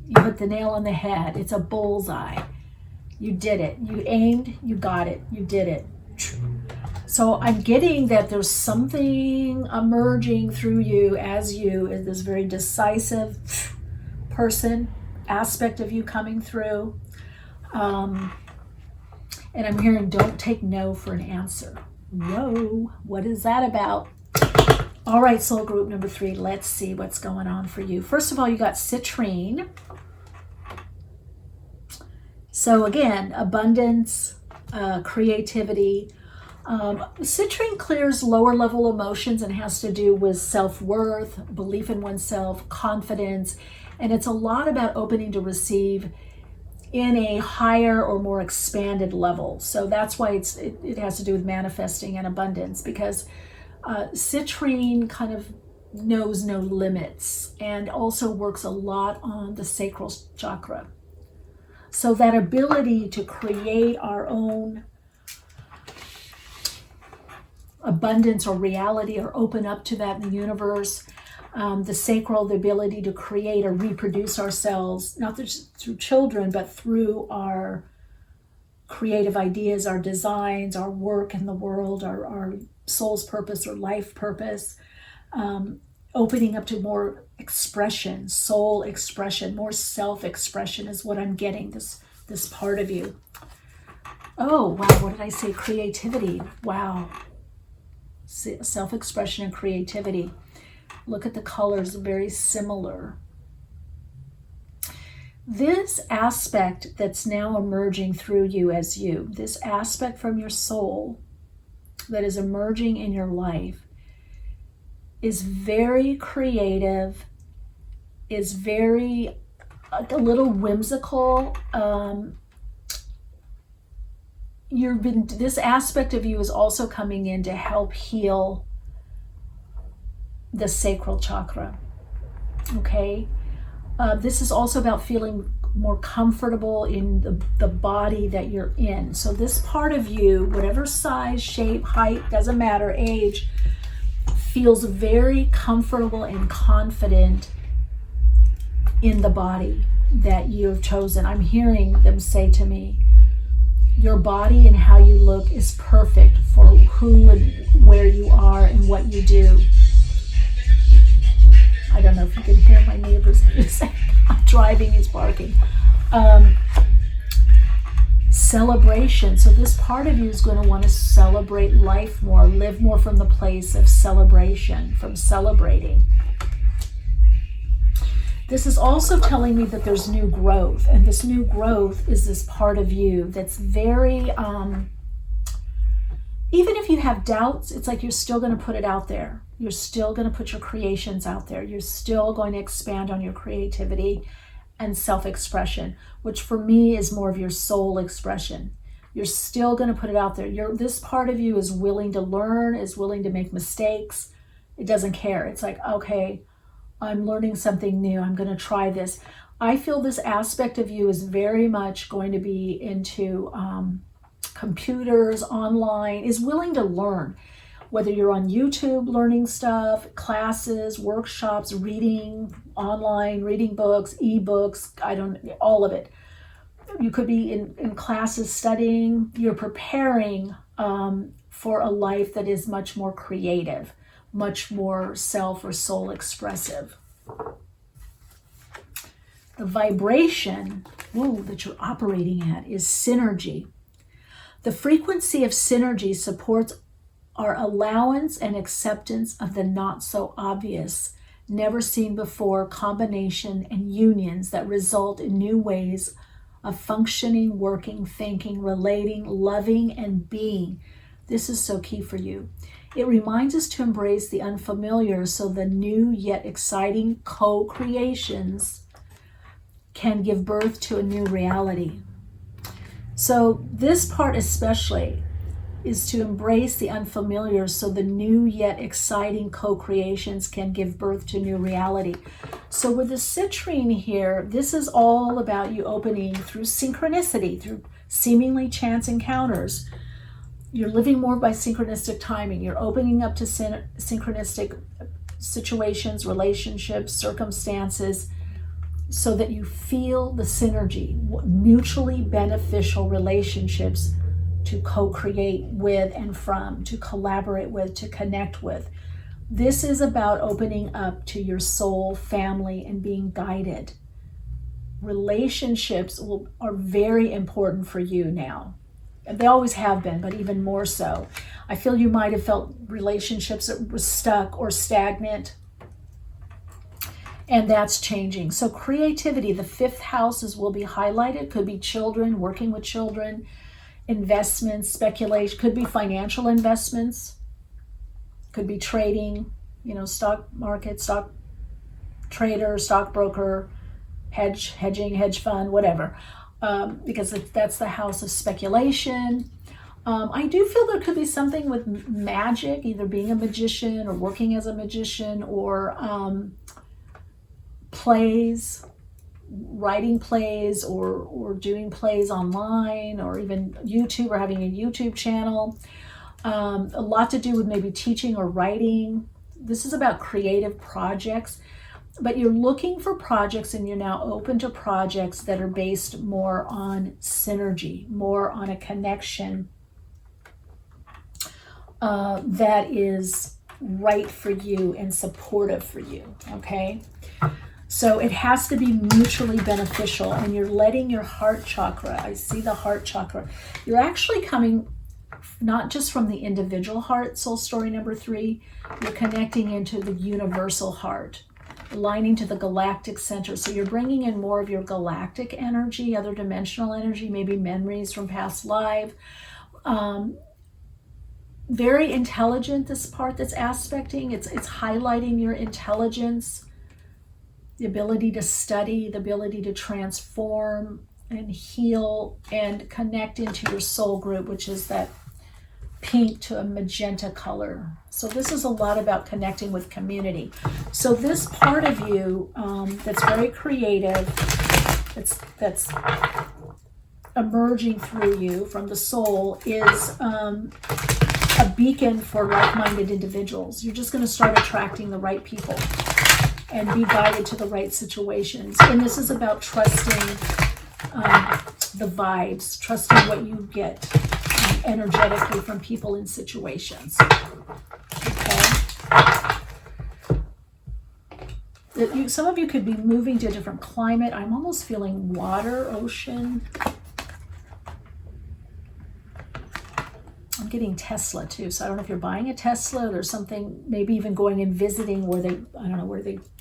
You hit the nail on the head. It's a bullseye. You did it. You aimed, you got it. You did it. So I'm getting that there's something emerging through you as this very decisive person, aspect of you coming through. And I'm hearing, don't take no for an answer. Whoa, what is that about? All right, soul group number 3, let's see what's going on for you. First of all, you got citrine. So again, abundance, creativity. Citrine clears lower level emotions and has to do with self-worth, belief in oneself, confidence. And it's a lot about opening to receive in a higher or more expanded level. So that's why it has to do with manifesting and abundance, because citrine kind of knows no limits and also works a lot on the sacral chakra. So that ability to create our own abundance or reality, or open up to that in the universe, the sacral, the ability to create or reproduce ourselves, not just through children, but through our creative ideas, our designs, our work in the world, our soul's purpose or life purpose, opening up to more expression, soul expression, more self-expression is what I'm getting, this part of you. Oh, wow, what did I say? Creativity. Wow. Self-expression and creativity. Look at the colors, very similar. This aspect that's now emerging through you as you, this aspect from your soul that is emerging in your life, is very creative, is very a little whimsical. This aspect of you is also coming in to help heal the sacral chakra. Okay, this is also about feeling more comfortable in the body that you're in. So this part of you, whatever size, shape, height, doesn't matter, age, feels very comfortable and confident in the body that you have chosen. I'm hearing them say to me, your body and how you look is perfect for who and where you are and what you do. I don't know if you can hear my neighbors. I'm driving, he's barking. Celebration. So this part of you is going to want to celebrate life more, live more from the place of celebration, from celebrating. This is also telling me that there's new growth, and this new growth is this part of you that's very, even if you have doubts, it's like you're still going to put it out there. You're still going to put your creations out there. You're still going to expand on your creativity and self-expression, which for me is more of your soul expression. You're still going to put it out there. This part of you is willing to learn, is willing to make mistakes. It doesn't care. It's like, okay, I'm learning something new. I'm going to try this. I feel this aspect of you is very much going to be into computers, online, is willing to learn. Whether you're on YouTube learning stuff, classes, workshops, reading online, reading books, ebooks, all of it. You could be in classes studying. You're preparing for a life that is much more creative, much more self or soul expressive. The vibration that you're operating at is synergy. The frequency of synergy supports our allowance and acceptance of the not so obvious, never seen before combination and unions that result in new ways of functioning, working, thinking, relating, loving, and being. This is so key for you. It reminds us to embrace the unfamiliar so the new yet exciting co-creations can give birth to a new reality. So this part especially is to embrace the unfamiliar so the new yet exciting co-creations can give birth to new reality. So with the citrine here, this is all about you opening through synchronicity, through seemingly chance encounters. You're living more by synchronistic timing. You're opening up to synchronistic situations, relationships, circumstances, so that you feel the synergy, mutually beneficial relationships to co-create with and from, to collaborate with, to connect with. This is about opening up to your soul, family, and being guided. Relationships are very important for you now. They always have been, but even more so. I feel you might have felt relationships that were stuck or stagnant, and that's changing. So creativity, the fifth houses will be highlighted. Could be children, working with children, investments, speculation, could be financial investments, could be trading, stock market, stock trader, stockbroker, hedge fund, whatever, because that's the house of speculation. I do feel there could be something with magic, either being a magician or working as a magician, or plays, writing plays, or doing plays online, or even YouTube, or having a YouTube channel. A lot to do with maybe teaching or writing. This is about creative projects, but you're looking for projects, and you're now open to projects that are based more on synergy, more on a connection that is right for you and supportive for you, okay? So it has to be mutually beneficial, and you're letting your heart chakra, I see the heart chakra, you're actually coming not just from the individual heart, soul story number 3, you're connecting into the universal heart, aligning to the galactic center. So you're bringing in more of your galactic energy, other dimensional energy, maybe memories from past life. Very intelligent, this part that's aspecting. It's highlighting your intelligence, the ability to study, the ability to transform and heal and connect into your soul group, which is that pink to a magenta color. So this is a lot about connecting with community. So this part of you that's very creative, that's emerging through you from the soul, is a beacon for like-minded individuals. You're just going to start attracting the right people and be guided to the right situations. And this is about trusting the vibes, trusting what you get energetically from people and situations. Okay. Some of you could be moving to a different climate. I'm almost feeling water, ocean. I'm getting Tesla too. So I don't know if you're buying a Tesla, or something, maybe even going and visiting where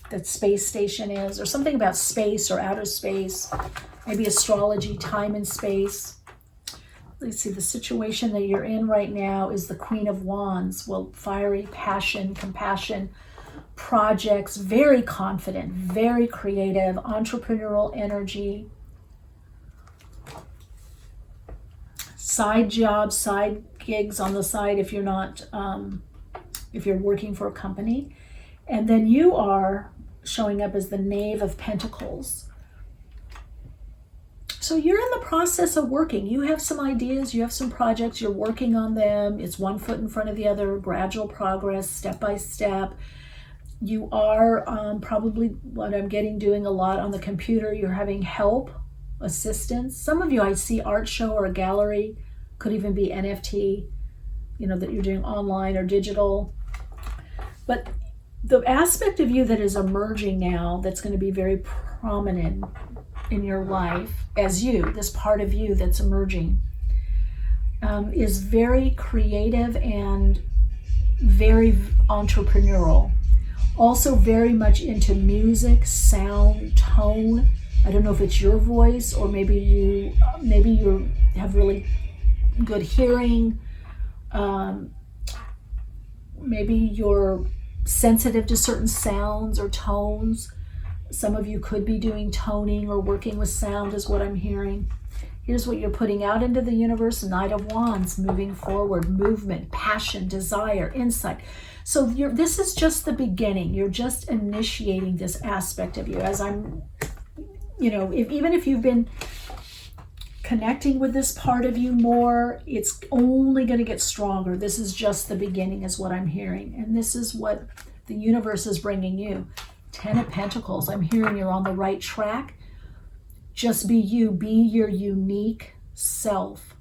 that space station is, or something about space or outer space, maybe astrology, time and space. Let's see, the situation that you're in right now is the Queen of Wands. Well, fiery, passion, compassion, projects, very confident, very creative, entrepreneurial energy, side jobs, side gigs on the side if you're not, if you're working for a company. And then you are showing up as the Knave of Pentacles. So you're in the process of working. You have some ideas, you have some projects, you're working on them. It's one foot in front of the other, gradual progress, step by step. You are probably, what I'm getting, doing a lot on the computer. You're having help, assistance. Some of you, I see art show or a gallery, could even be NFT, that you're doing online or digital. But the aspect of you that is emerging now, that's going to be very prominent in your life as you, this part of you that's emerging, is very creative and very entrepreneurial. Also very much into music, sound, tone. I don't know if it's your voice, or maybe you have really good hearing. Maybe you're sensitive to certain sounds or tones. Some of you could be doing toning or working with sound, is what I'm hearing. Here's what you're putting out into the universe: Knight of Wands, moving forward, movement, passion, desire, insight. So this is just the beginning. You're just initiating this aspect of you. As I'm, even if you've been connecting with this part of you more, it's only going to get stronger. This is just the beginning, is what I'm hearing. And this is what the universe is bringing you. 10 of Pentacles. I'm hearing you're on the right track. Just be you. Be your unique self.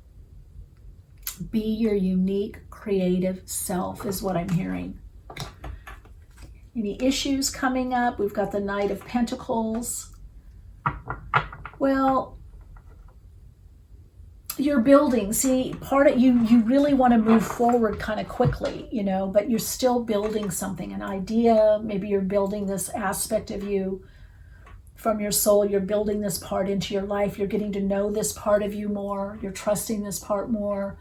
Be your unique, creative self is what I'm hearing. Any issues coming up? We've got the Knight of Pentacles. Well, you're building. See, part of you really want to move forward kind of quickly, but you're still building something, an idea. Maybe you're building this aspect of you from your soul. You're building this part into your life. You're getting to know this part of you more. You're trusting this part more.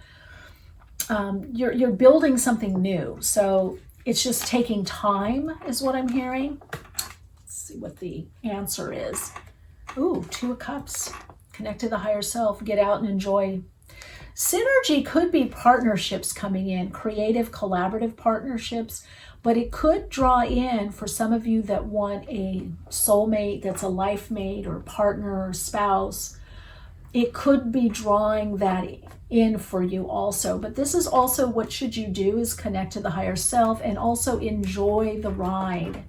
You're building something new. So it's just taking time, is what I'm hearing. Let's see what the answer is. Ooh, Two of Cups. Connect to the higher self. Get out and enjoy. Synergy could be partnerships coming in, creative, collaborative partnerships, but it could draw in for some of you that want a soulmate, that's a life mate or partner or spouse. It could be drawing that in for you also. But this is also what should you do is connect to the higher self and also enjoy the ride.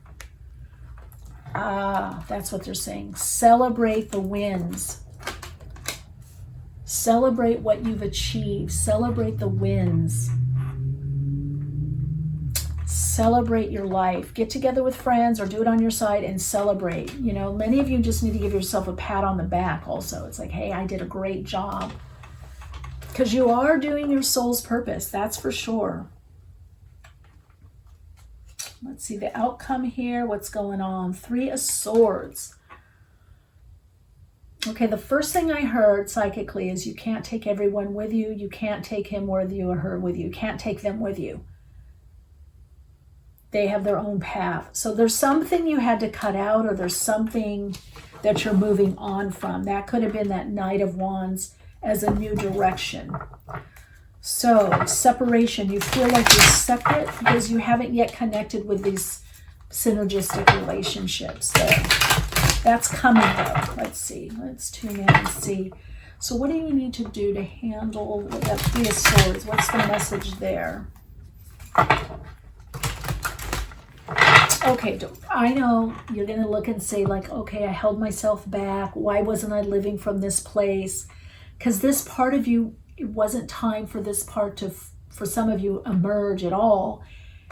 That's what they're saying. Celebrate the wins. Celebrate what you've achieved. Celebrate the wins. Celebrate your life. Get together with friends or do it on your side and celebrate. You know, many of you just need to give yourself a pat on the back also. It's like, hey, I did a great job. Because you are doing your soul's purpose, that's for sure. Let's see the outcome here. What's going on? Three of Swords. Okay, the first thing I heard psychically is you can't take everyone with you. You can't take him with you or her with you. You can't take them with you. They have their own path. So there's something you had to cut out, or there's something that you're moving on from. That could have been that Knight of Wands as a new direction. So separation, you feel like you're separate because you haven't yet connected with these synergistic relationships. So that's coming though. Let's see. Let's tune in and see. So what do you need to do to handle that Three of Swords? What's the message there? Okay, I know you're going to look and say like, okay, I held myself back. Why wasn't I living from this place? Because this part of you, it wasn't time for this part to, for some of you, emerge at all.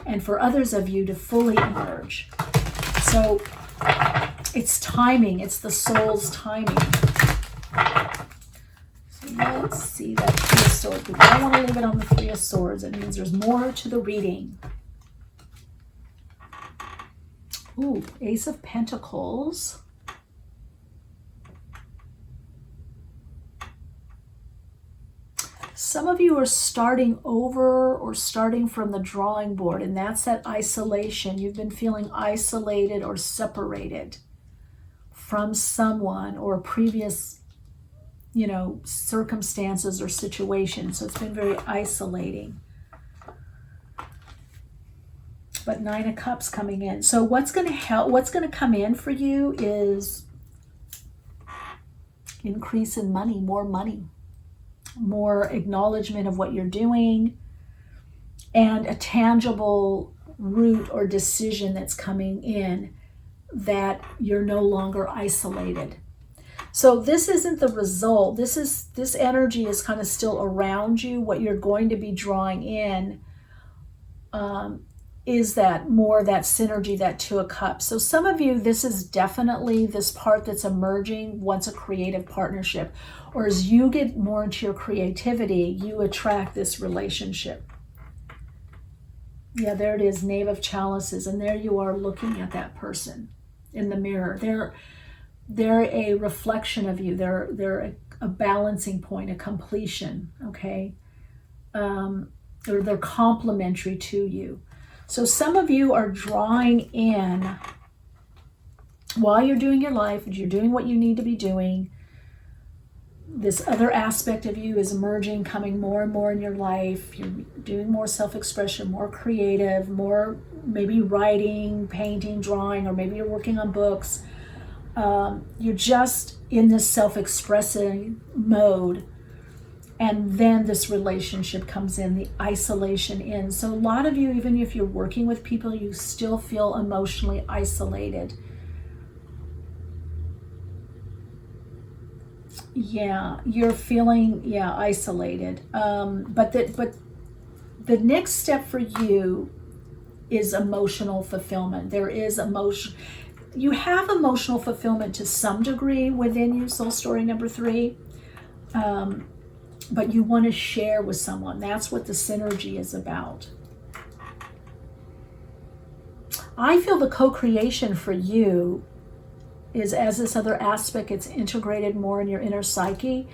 And for others of you to fully emerge. So it's timing. It's the soul's timing. So let's see that Three of Swords. We don't want to leave it on the Three of Swords. It means there's more to the reading. Ooh, Ace of Pentacles. Some of you are starting over or starting from the drawing board, and that's that isolation. You've been feeling isolated or separated from someone or previous, you know, circumstances or situations. So it's been very isolating. But Nine of Cups coming in. So what's going to help, what's going to come in for you is increase in money, more acknowledgement of what you're doing, and a tangible root or decision that's coming in that you're no longer isolated. So this isn't the result. This energy is kind of still around you. What you're going to be drawing in is that more that synergy, that Two of Cups. So some of you, this is definitely this part that's emerging wants a creative partnership, or as you get more into your creativity, you attract this relationship. Yeah, there it is, Knave of Chalices, and there you are looking at that person in the mirror. They're a reflection of you. They're a balancing point, a completion, okay? Or they're complementary to you. So some of you are drawing in while you're doing your life, you're doing what you need to be doing. This other aspect of you is emerging, coming more and more in your life. You're doing more self-expression, more creative, more maybe writing, painting, drawing, or maybe you're working on books. You're just in this self-expressing mode. And then this relationship comes in, the isolation in. So a lot of you, even if you're working with people, you still feel emotionally isolated. Yeah, you're feeling, isolated. But the next step for you is emotional fulfillment. There is emotion. You have emotional fulfillment to some degree within you, soul story number 3. But you want to share with someone. That's what the synergy is about. I feel the co-creation for you is, as this other aspect gets integrated more in your inner psyche,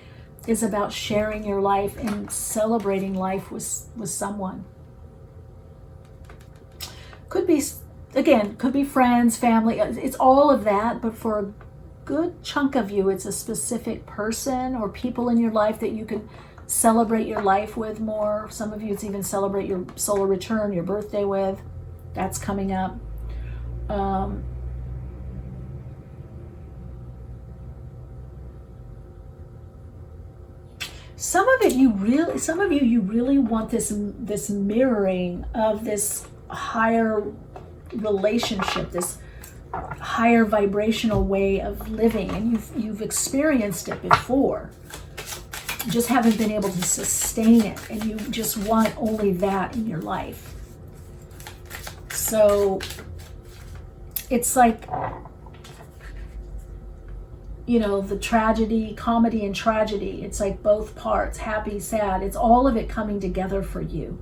is about sharing your life and celebrating life with someone. Could be, again, could be friends, family. It's all of that, but for good chunk of you, it's a specific person or people in your life that you can celebrate your life with more. Some of you, it's even celebrate your solar return, your birthday with. That's coming up. Some of you really want this mirroring of this higher relationship, this higher vibrational way of living, and you've experienced it before. You just haven't been able to sustain it, and you just want only that in your life. So it's like, the tragedy, comedy and tragedy. It's like both parts, happy, sad. It's all of it coming together for you.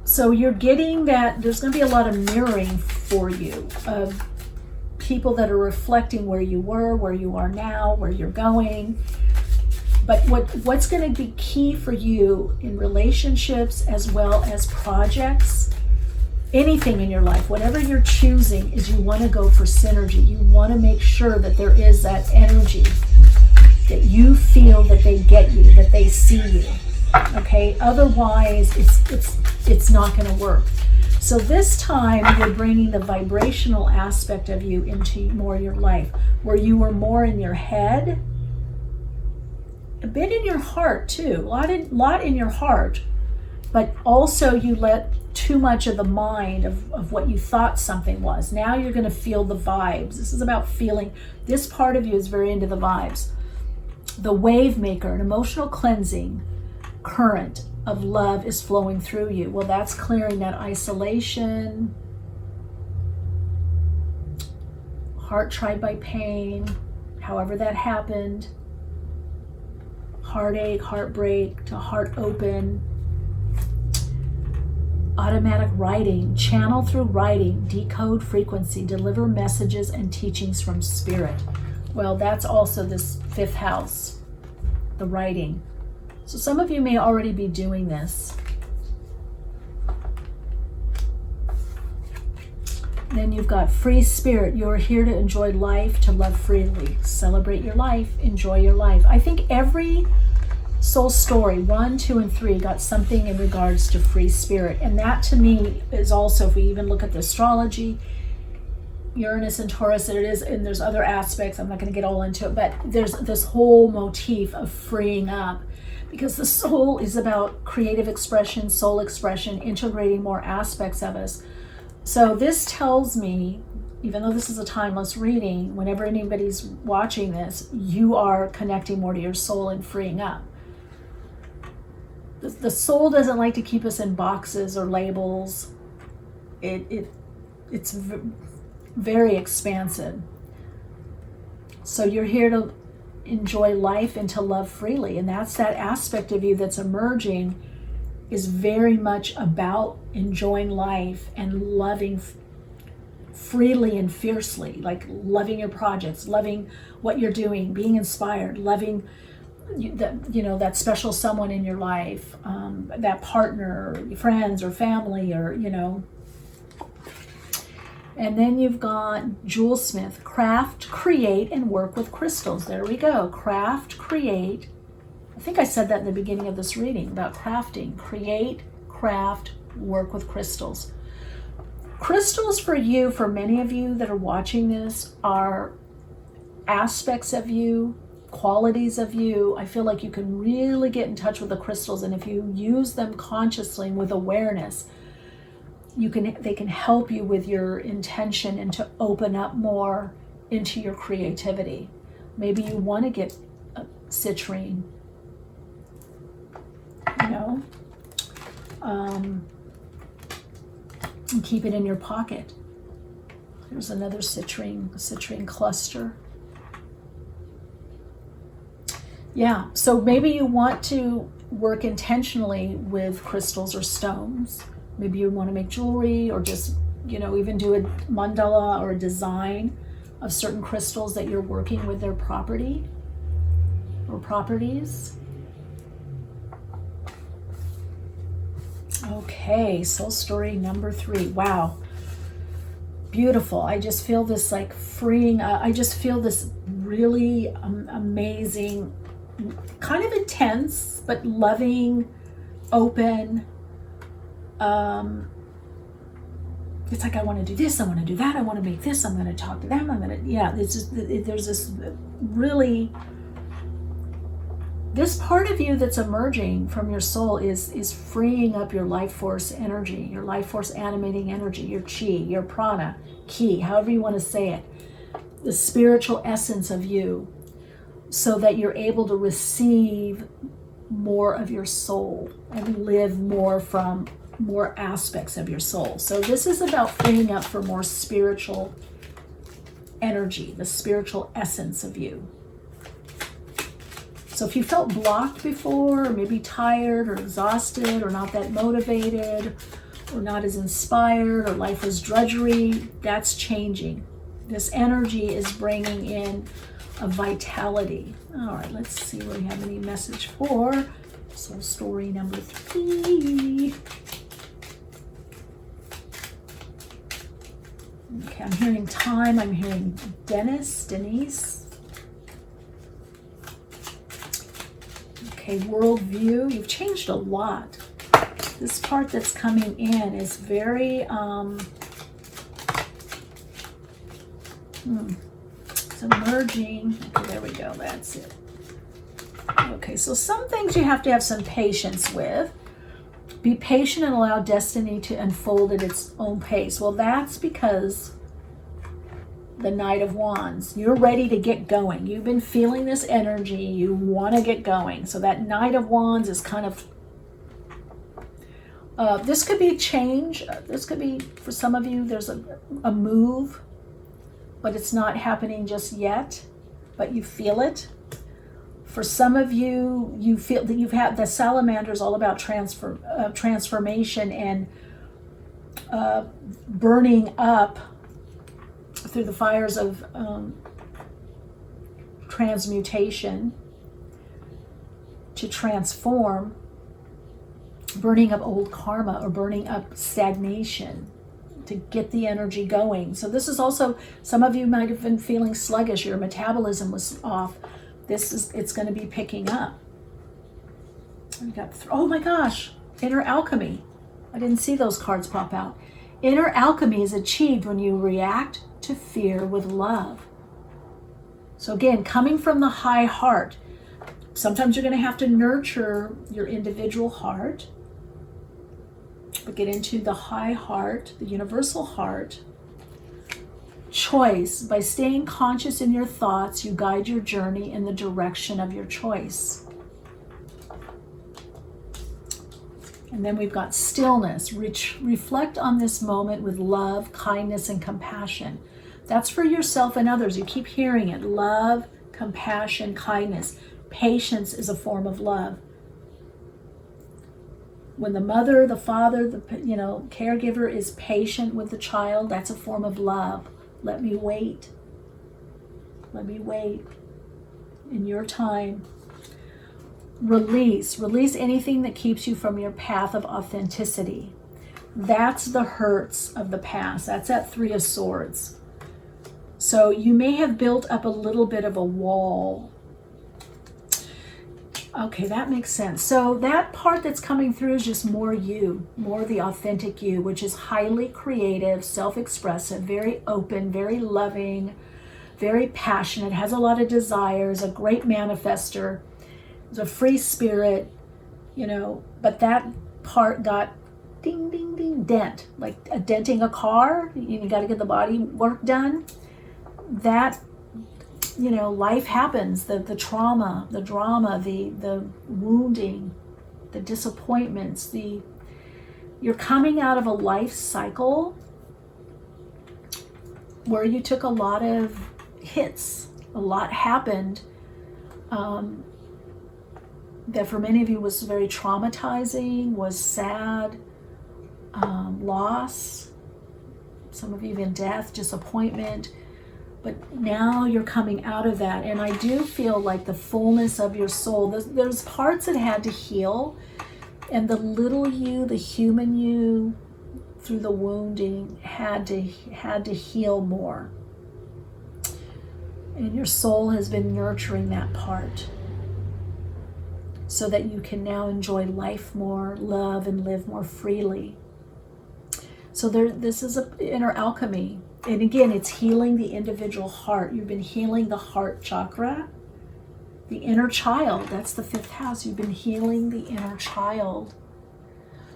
So you're getting that there's going to be a lot of mirroring for you of people that are reflecting where you were, where you are now, where you're going. But what's going to be key for you in relationships as well as projects, anything in your life, whatever you're choosing, is you want to go for synergy. You want to make sure that there is that energy, that you feel that they get you, that they see you. Okay? Otherwise, it's not going to work. So this time, you're bringing the vibrational aspect of you into more your life, where you were more in your head, a bit in your heart too, a lot in your heart, but also you let too much of the mind of what you thought something was. Now you're going to feel the vibes. This is about feeling. This part of you is very into the vibes. The wave maker, an emotional cleansing current of love is flowing through you. Well, that's clearing that isolation, heart tried by pain, however that happened, heartache, heartbreak, to heart open. Automatic writing, channel through writing, decode frequency, deliver messages and teachings from spirit. Well, that's also this fifth house, the writing. So some of you may already be doing this. Then you've got free spirit. You're here to enjoy life, to love freely. Celebrate your life, enjoy your life. I think every soul story, 1, 2, and 3, got something in regards to free spirit. And that to me is also, if we even look at the astrology, Uranus and Taurus, it is, and there's other aspects, I'm not going to get all into it, but there's this whole motif of freeing up, because the soul is about creative expression, soul expression, integrating more aspects of us. So this tells me, even though this is a timeless reading, whenever anybody's watching this, you are connecting more to your soul and freeing up. The soul doesn't like to keep us in boxes or labels. It's very expansive. So you're here to enjoy life and to love freely. And that's that aspect of you that's emerging, is very much about enjoying life and loving freely and fiercely, like loving your projects, loving what you're doing, being inspired, loving that special someone in your life, that partner, or friends or family, or And then you've got Jewelsmith, craft, create, and work with crystals. There we go. Craft, create. I think I said that in the beginning of this reading about crafting. Create, craft, work with crystals. Crystals for you, for many of you that are watching this, are aspects of you, qualities of you. I feel like you can really get in touch with the crystals, and if you use them consciously and with awareness, they can help you with your intention and to open up more into your creativity. Maybe you want to get a citrine, and keep it in your pocket. There's another citrine cluster. Yeah, so maybe you want to work intentionally with crystals or stones. Maybe you want to make jewelry, or just, even do a mandala or a design of certain crystals that you're working with their property or properties. Okay, soul story number 3. Wow. beautiful. I just feel this like freeing. I just feel this really amazing, kind of intense, but loving, open. It's like, I want to do this, I want to do that, I want to make this, I'm going to talk to them, it's just, there's this really, this part of you that's emerging from your soul is freeing up your life force energy, your life force animating energy, your chi, your prana, ki, however you want to say it, the spiritual essence of you, so that you're able to receive more of your soul and live more from more aspects of your soul. So this is about freeing up for more spiritual energy, the spiritual essence of you. So if you felt blocked before, or maybe tired or exhausted or not that motivated or not as inspired, or life was drudgery, that's changing. This energy is bringing in a vitality. All right, let's see what we have any message for soul story number 3. Okay, I'm hearing time. I'm hearing Denise. Okay, worldview. You've changed a lot. This part that's coming in is very, it's emerging. Okay, there we go. That's it. Okay, so some things you have to have some patience with. Be patient and allow destiny to unfold at its own pace. Well, that's because the Knight of Wands, you're ready to get going. You've been feeling this energy. You want to get going. So that Knight of Wands is kind of, this could be change. This could be, for some of you, there's a move, but it's not happening just yet, but you feel it. For some of you, you feel that you've had the salamander is all about transformation and burning up through the fires of transmutation to transform, burning up old karma or burning up stagnation to get the energy going. So this is also, some of you might have been feeling sluggish, your metabolism was off. It's going to be picking up. We got, oh my gosh, inner alchemy. I didn't see those cards pop out. Inner alchemy is achieved when you react to fear with love. So again, coming from the high heart, sometimes you're going to have to nurture your individual heart, but get into the high heart, the universal heart. Choice. By staying conscious in your thoughts, you guide your journey in the direction of your choice. And then we've got stillness. Reflect on this moment with love, kindness, and compassion. That's for yourself and others. You keep hearing it. Love, compassion, kindness. Patience is a form of love. When the mother, the father, the caregiver is patient with the child, that's a form of love. Let me wait. Let me wait in your time. Release. Release anything that keeps you from your path of authenticity. That's the hurts of the past. That's that 3 of Swords. So you may have built up a little bit of a wall. Okay, that makes sense. So that part that's coming through is just more you, more the authentic you, which is highly creative, self-expressive, very open, very loving, very passionate, has a lot of desires, a great manifester, is a free spirit, but that part got ding, ding, ding, dent, like denting a car. You got to get the body work done. That, life happens, the trauma, the drama, the wounding, the disappointments, you're coming out of a life cycle where you took a lot of hits, a lot happened, that for many of you was very traumatizing, was sad, loss, some of you even death, disappointment. But now you're coming out of that. And I do feel like the fullness of your soul, there's parts that had to heal. And the little you, the human you, through the wounding had to heal more. And your soul has been nurturing that part so that you can now enjoy life more, love, and live more freely. So this is an inner alchemy. And again, it's healing the individual heart. You've been healing the heart chakra, the inner child. That's the 5th house. You've been healing the inner child.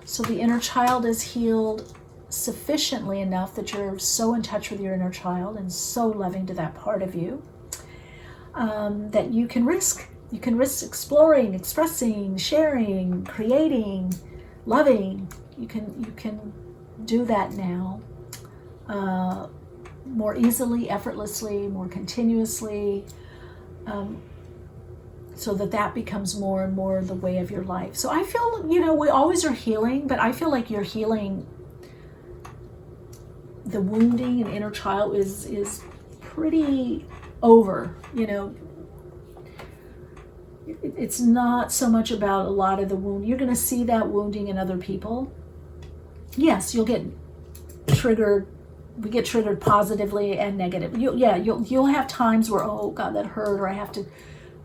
So the inner child is healed sufficiently enough that you're so in touch with your inner child and so loving to that part of you that you can risk exploring, expressing, sharing, creating, loving. You can do that now more easily, effortlessly, more continuously, so that becomes more and more the way of your life. So I feel, we always are healing, but I feel like you're healing the wounding and inner child is pretty over. It's not so much about a lot of the wound. You're going to see that wounding in other people. Yes, you'll get triggered. We get triggered positively and negatively. You'll have times where, oh God, that hurt, or I have to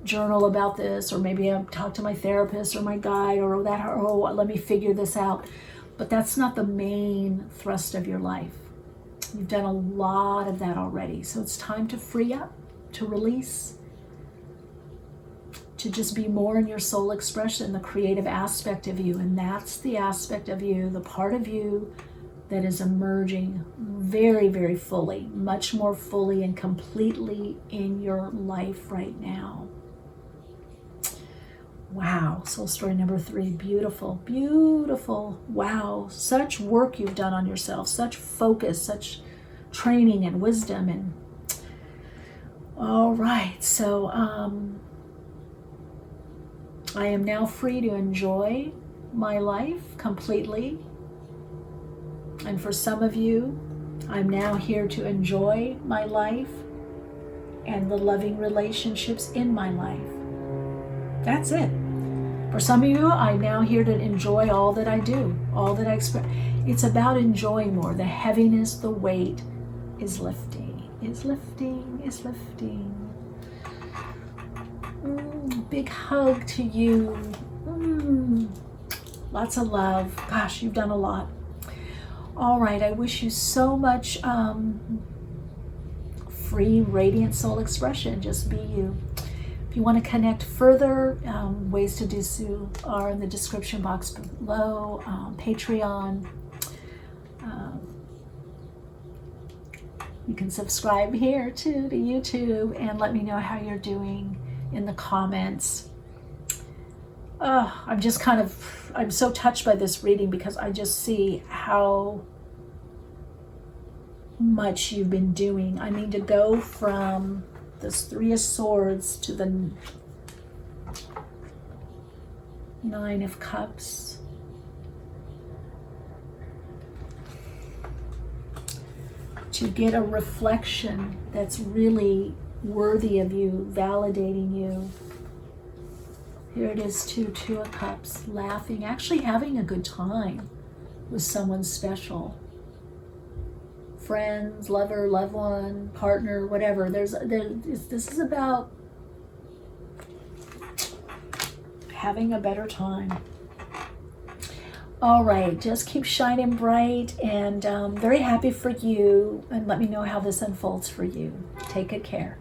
journal about this, or maybe I talk to my therapist or my guide, or let me figure this out. But that's not the main thrust of your life. You've done a lot of that already. So it's time to free up, to release, to just be more in your soul expression, the creative aspect of you. And that's the aspect of you, the part of you that is emerging very, very fully, much more fully and completely in your life right now. Wow, soul story number 3, beautiful, beautiful. Wow, such work you've done on yourself, such focus, such training and wisdom. And all right, so I am now free to enjoy my life completely. And for some of you, I'm now here to enjoy my life and the loving relationships in my life. That's it. For some of you, I'm now here to enjoy all that I do, all that I experience. It's about enjoying more. The heaviness, the weight is lifting, is lifting, is lifting. Big hug to you. Lots of love. Gosh, you've done a lot. All right, I wish you so much free, radiant soul expression. Just be you. If you want to connect further, ways to do so are in the description box below. Patreon. You can subscribe here too to YouTube and let me know how you're doing in the comments. I'm so touched by this reading because I just see how much you've been doing. I mean, to go from this 3 of Swords to the 9 of Cups. To get a reflection that's really worthy of you, validating you. Here it is, 2 of Cups, laughing, actually having a good time with someone special. Friends, lover, loved one, partner, whatever. This is about having a better time. All right, just keep shining bright, and very happy for you, and let me know how this unfolds for you. Take good care.